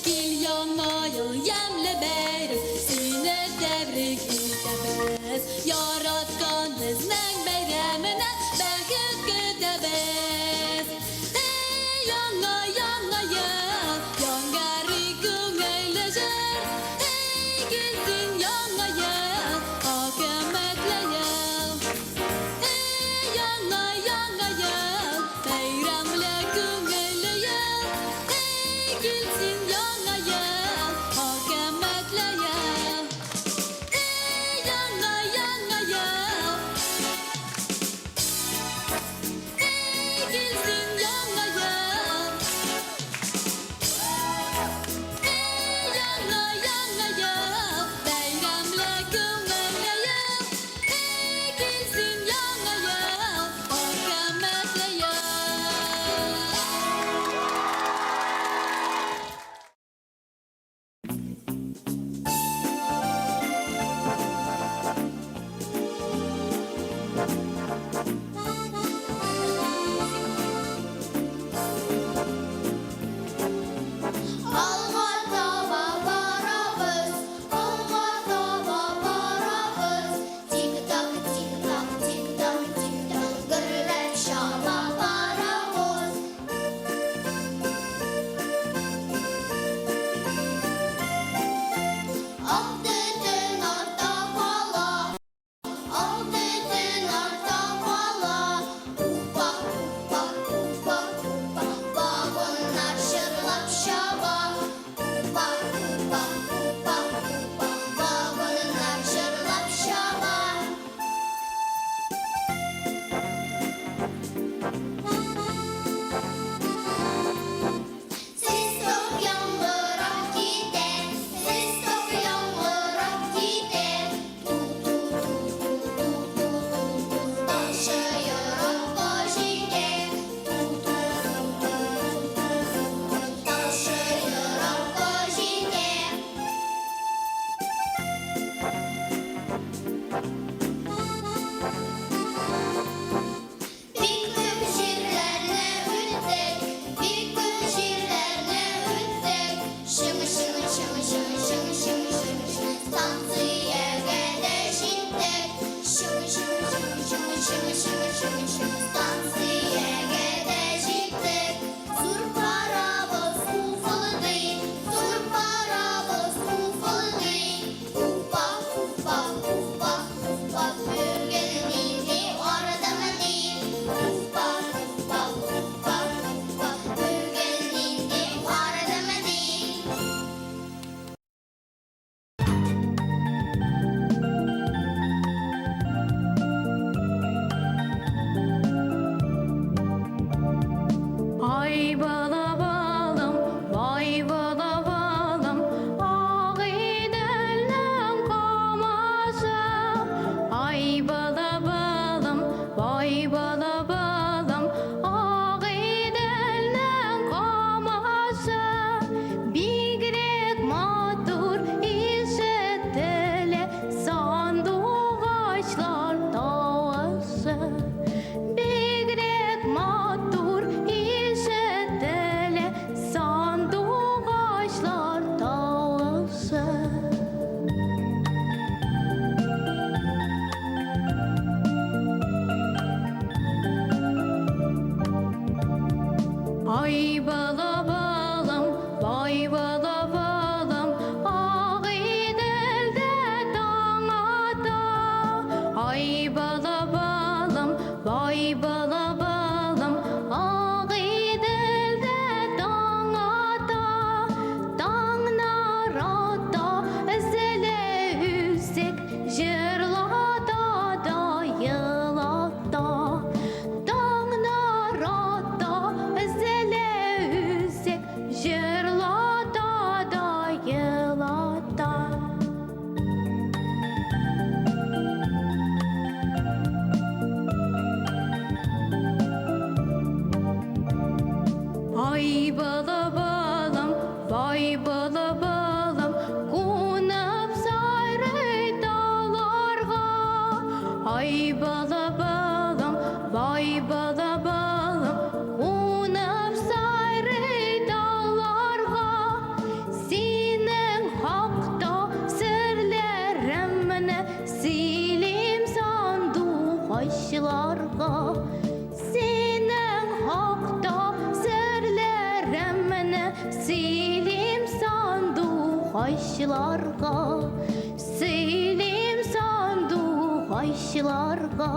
Gil yana yıl yemle beri Sine tebrik edemez Yaratkan bizden beyremine Belki gidemez Hey yana yana yıl Yangari güngeli jer Hey gitsin yana yıl Hakemetle yıl Hey yana yana yıl Beyremle güngeli yıl Hey gitsin yana yıl Hakemetle yıl Hey yana yana yıl hayşlarga Seynim sandu hayşlarga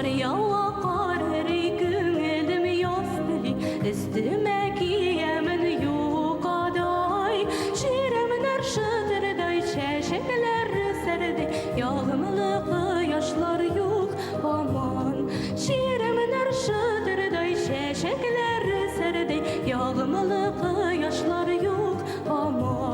Var yawa qarri güngülüm yostili Üstüme giyemin yuqaday Şiirimin arşıdırday çeşekler serdi Yağmılığı yaşlar yok aman Şiirimin arşıdırday çeşekler serdi Yağmılığı yaşlar yok aman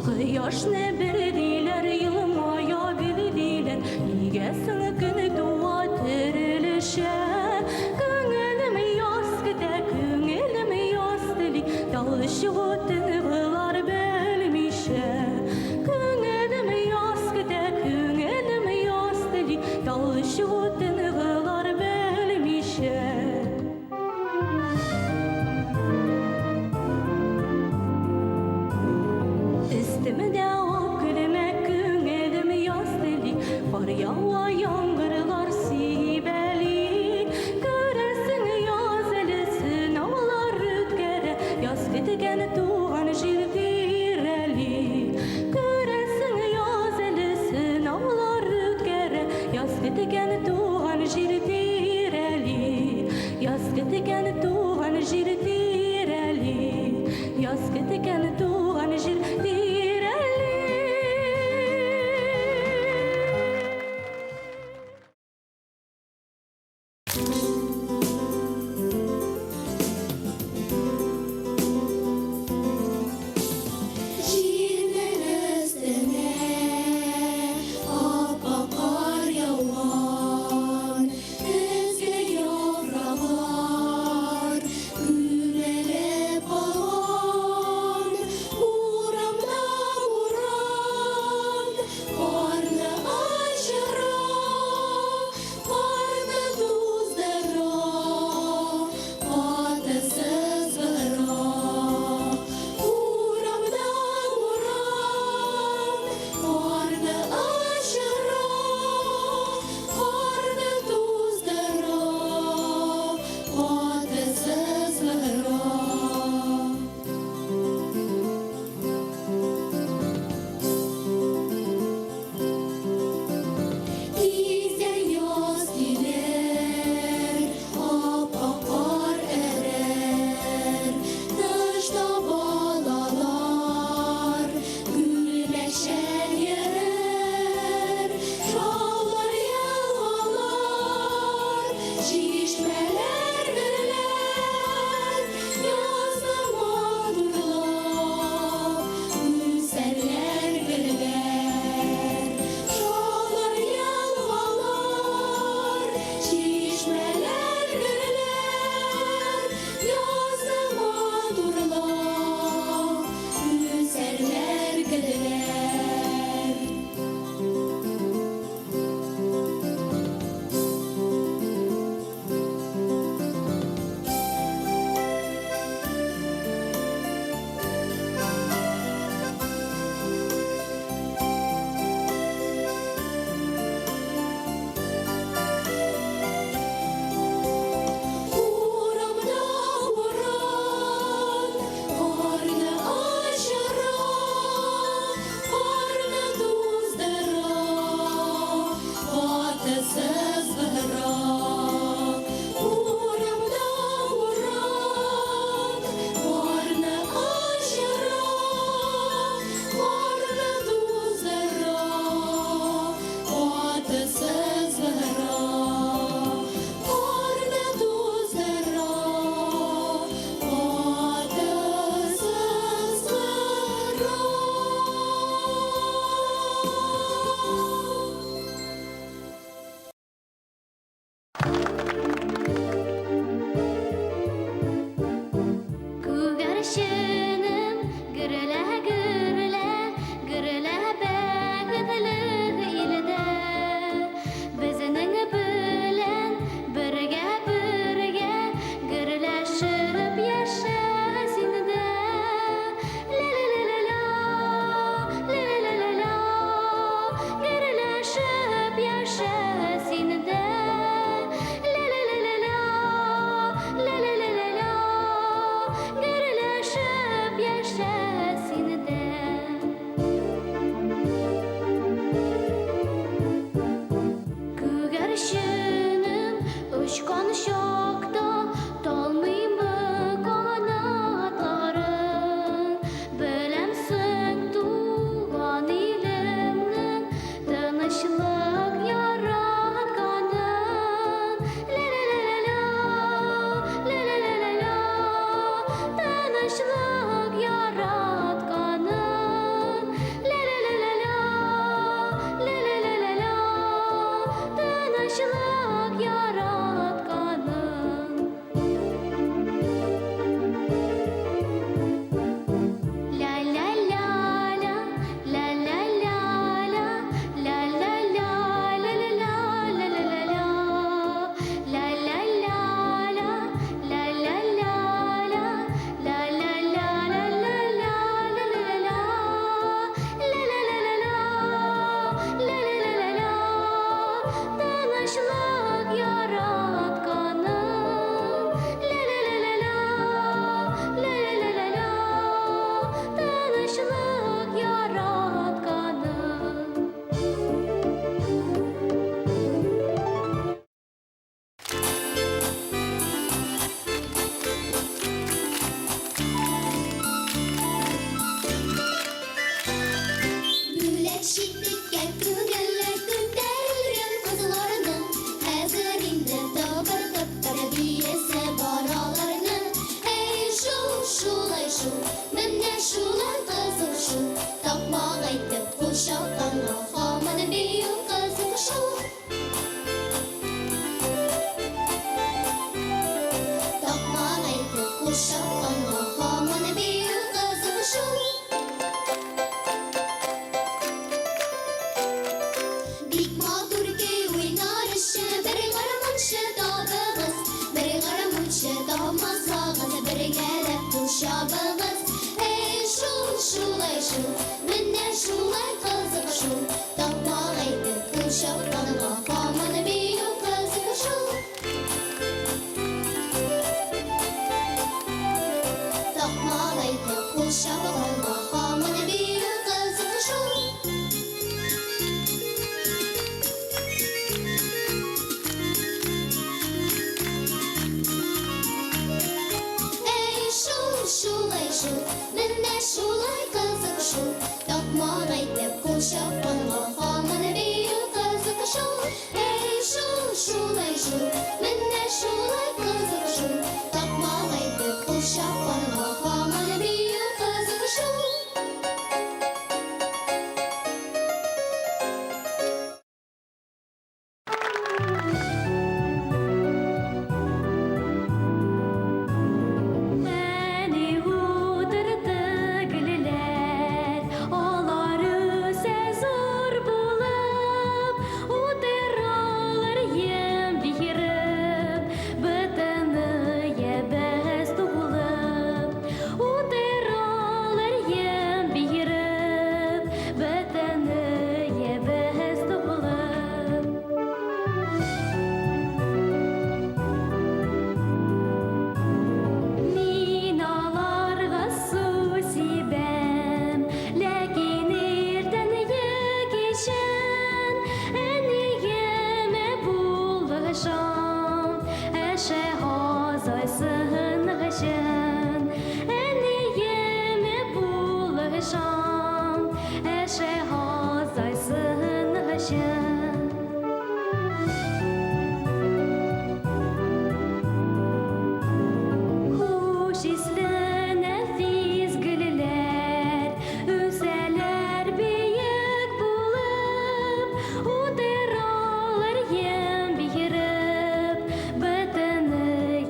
Kıyaş ne bildiler, yılmaya bildiler İgesin günü dua dirilişe Gönlüm yaskıda, gönlüm yastili Dalışı tınılar belmişe Gönlüm yaskıda, gönlüm yastili Dalışı tınılar belmişe Üstümde o gülmek günelim yasteli Var yawa yağmurlar sibeli Göresin yaz eli sınavlar rüzgara Yaz gitgen tuğan jirdireli Göresin yaz eli sınavlar rüzgara Yaz gitgen tuğan jirdireli Yaz gitgen tuğan jirdireli Yaz gitgen tuğan jirdireli şu, minne şulay kızık şu. Tapmağaydı kul şapkanıma, famını biyu kızık şu. Tapmağaydı kul şapkanıma, famını biyu kızık şu. Ey şulay şu, minne şulay kızık şu. Tapmağaydı kul şapkanıma, famını biyu kızık şu. Ey şulay şu, minne şulay kızık şu. Tapmağaydı kul şapkanıma, famını biyu kızık şu. Məni udurdu güllər, onları sezur bulub, udırlar yem bihirib, bıtını yebez tuğulub. Udırlar yem bihirib, bıtını yebez tuğulub. Min alarga su sibem, lakin irden yekişen, enigeme bulğışam, eşe hazaysın gışın. Enigeme bulğışam, eşe hazaysın gışın. Hoş isli nefis güllər, üzeler büyük bulup, udıralır yem bihirib, bıtını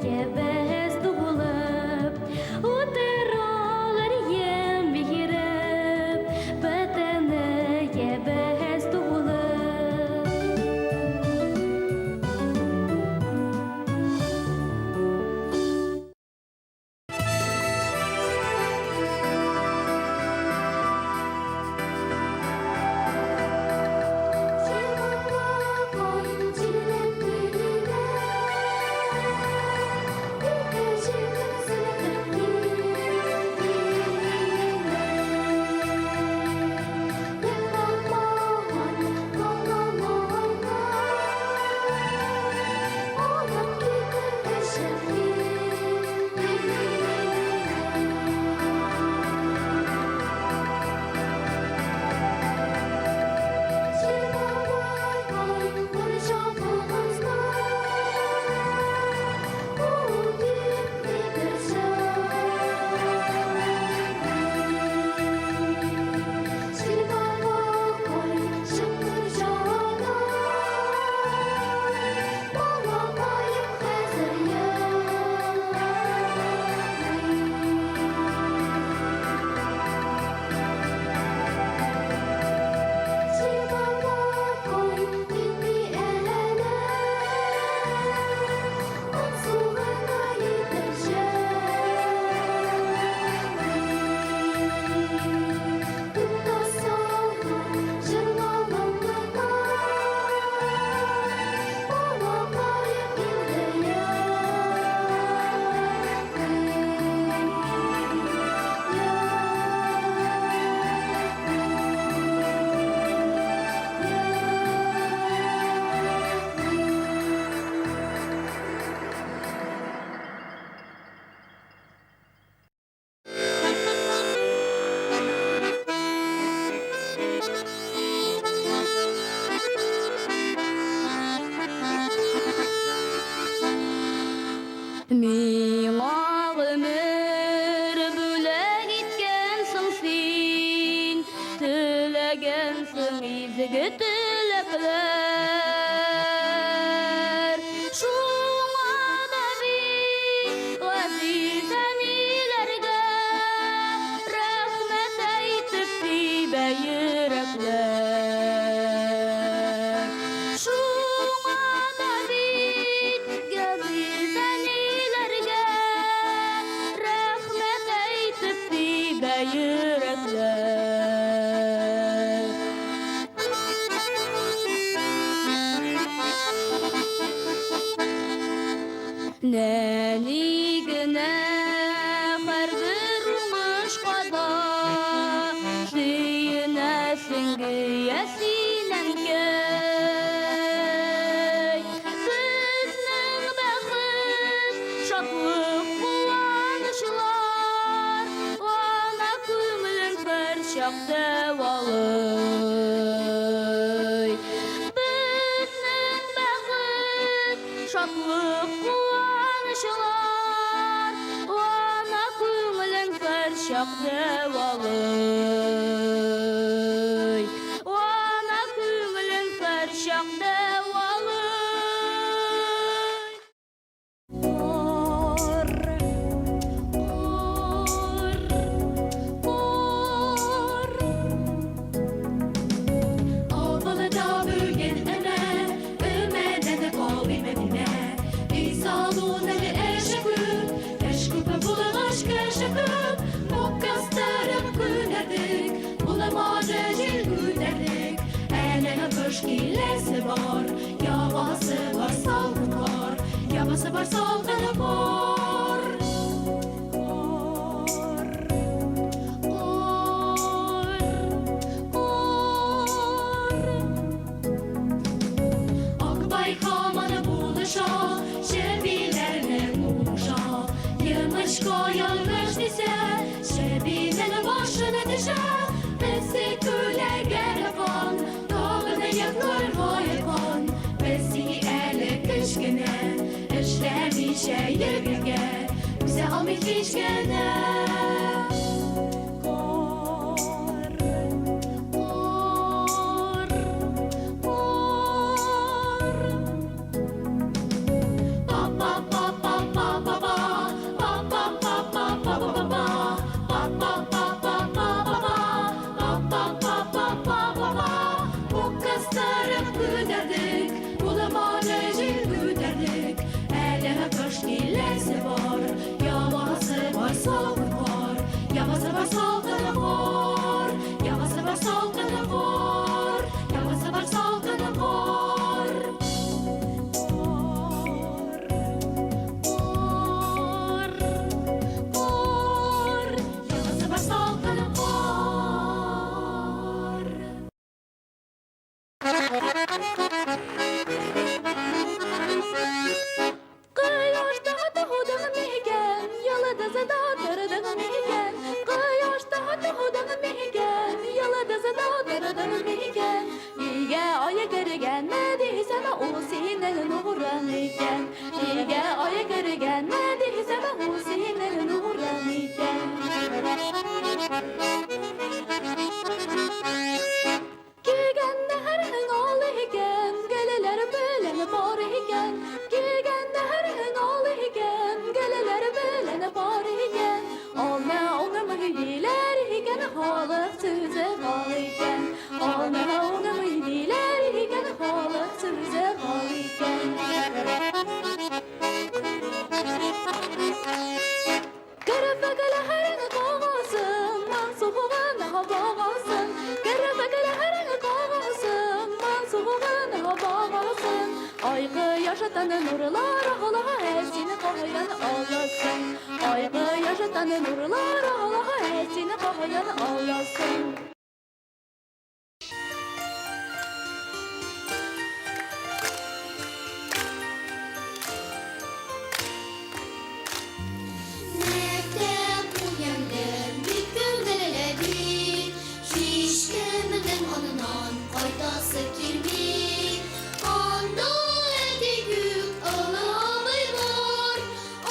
yebez tuğulup. Udıralır yem bihirib, bıtını yebez tuğulup. Миңа гомер бүләк иткәнсең син, теләгәнсең изге теләкләр. Шуңа да бит газиз әниләргә рәхмәт әйтеп тибә йөрәкләр. Шуңа да бит газиз әниләргә рәхмәт әйтеп тибә йөрәкләр. Şüngü yesinem köy Bizning baxit şadlık quvonishlar Ona ko'nglim bir şaqda valay Bizning baxit şadlık quvonishlar Ona ko'nglim bir şaqda valay Ona ko'nglim bir şaqda valay Or Albalıda bürgen ene, ümedene kovi medine. İsaluneli eşekün, eşküpe bulamış keşekün. Mokkastarım günerdik, bulamadı cil günerdik. Eline pöşkilesi var, yavası var salgın var. Yavası var salgını var. Akbay kamanı buluşa, şebilerle buluşa. Yemiş koyalmış dise, şebilerin başını dişe. Besi küle gelepan, dağını yakar vayapan. Besi eli kışkine, işlemişe yürüge. Bize almış kışkine. Yavası var salgını var, yavası var salgını var, yavası var salgını var. Yavası var salgını var. Quyoshda hudini mehgan, yo'lida zada daradini mehgan. Quyoshda hudini mehgan, yo'lida zada daradini mehgan. Nega oya kirgan, desana u sening nurin ekan. Nega oya kirgan, desana u sening nurin ekan. Kelganda haring ol ekan, galalar bilan bor ekan. Kelganda haring ol ekan, galalar bilan bor ekan. Ona mehdilar ekan, holiq so'zi bor ekan. Ona mehdilar ekan, holiq so'zi bor ekan. Garafagala haring qo'g'osin, mansubun havosin. Garafagala haring qo'g'osin, mansubun havosin. Ayqı yaşatan nurlar Allah'a hepsini koyan Allah'sın. Ayqı yaşatan nurlar Allah'a hepsini koyan Allah'sın. Mektep uyandım, bir gün geleledi. Şişkeminin onundan kaydası kirmi. Anda edigük alamay var.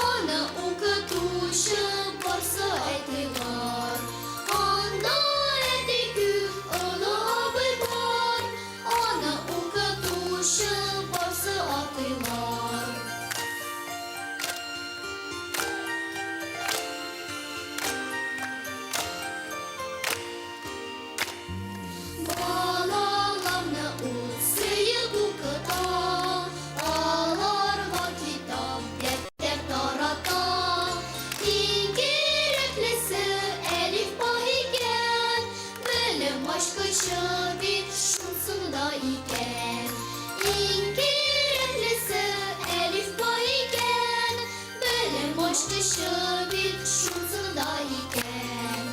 Ana okutuşu varsa eti var. Anda edigük alamay var. Ana okutuşu varsa eti var. Balalarını utsayı kukıta, alarma kitap, defter tarata. En gereklisi elif bahiken, bilim aşkışı bir şunsunda iken. En gereklisi elif bahiken, bilim aşkışı bir şunsunda iken.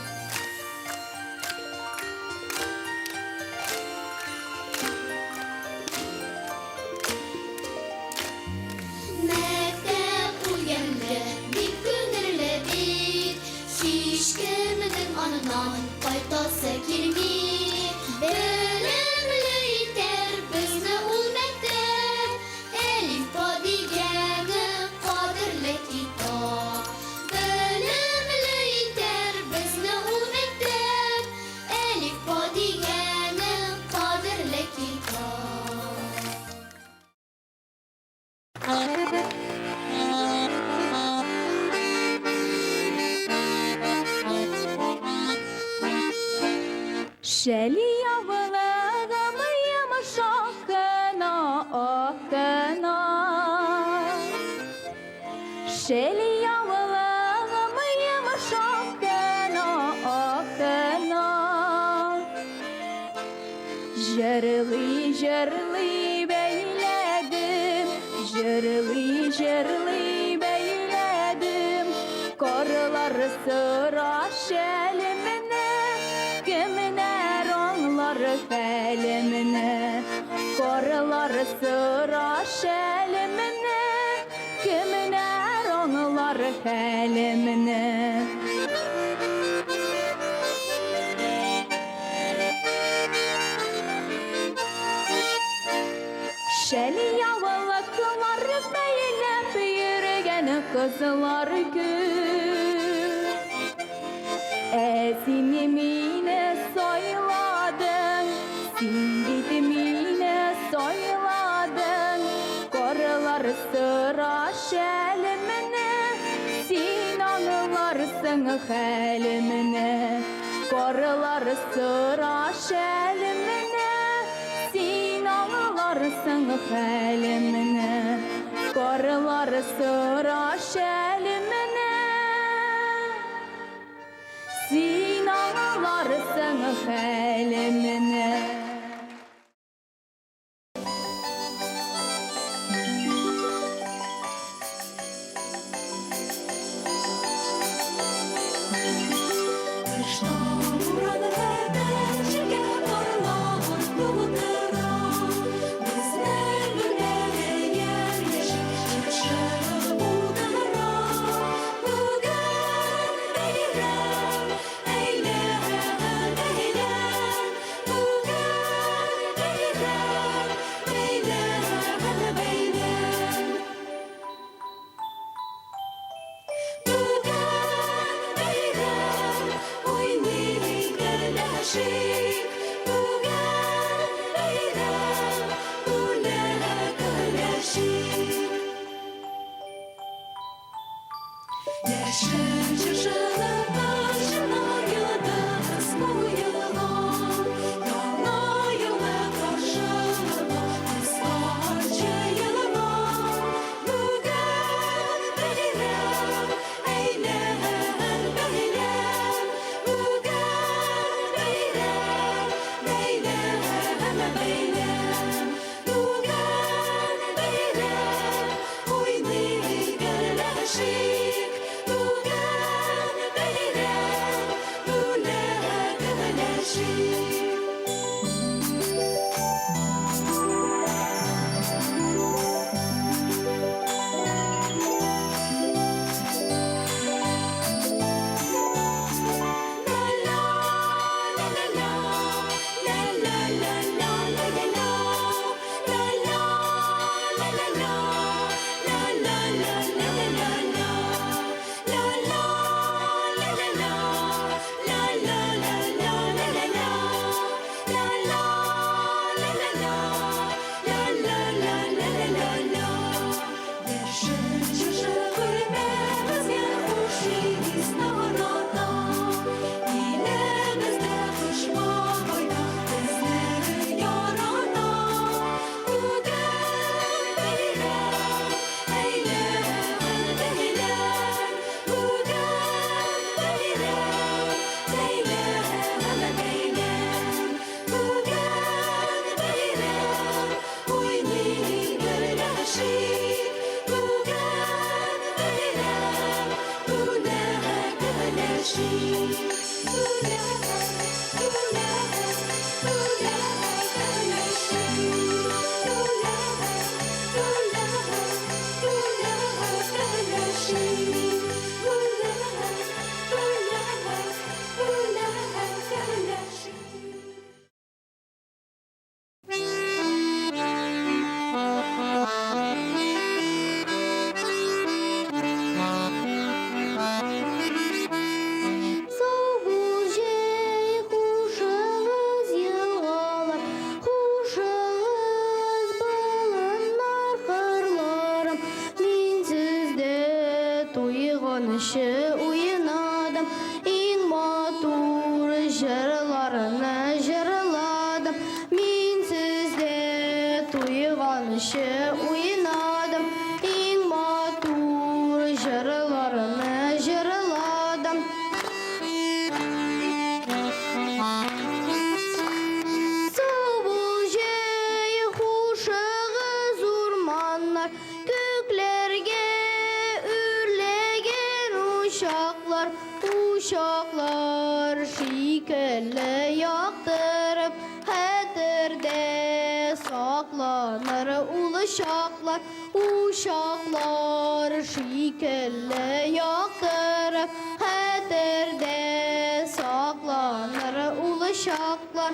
Şeli yavğalığımı yumuş akına akına Şeli yavğalığımı yumuş akına akına Jırlı jırlı beyledim Jırlı jırlı beyledim Karılar sıra şelimine Kimine ronglar felimine Karılar sıra şelimine Kimine ronglar felimine Şeli yavalıklar beylep yürüyen kızlar gül Esinimine soyladın Singidimine soyladın Karılar sıra şelimine Sin anılarsın halimine Karılar sıra şelimine Sin anılarsın halimine Karılar sıra şelimine Sin anılarsın halimine karşı oynadım. En matur jırlarını jırladım. Savulcay huşağız urmanlar, göklerge ürlegen uşaklar, uşaklar şikelle yaktırıp hatırda saklanır uşaklar, uşaklar şikelle yaktırıp hatırda saklanır uşaklar.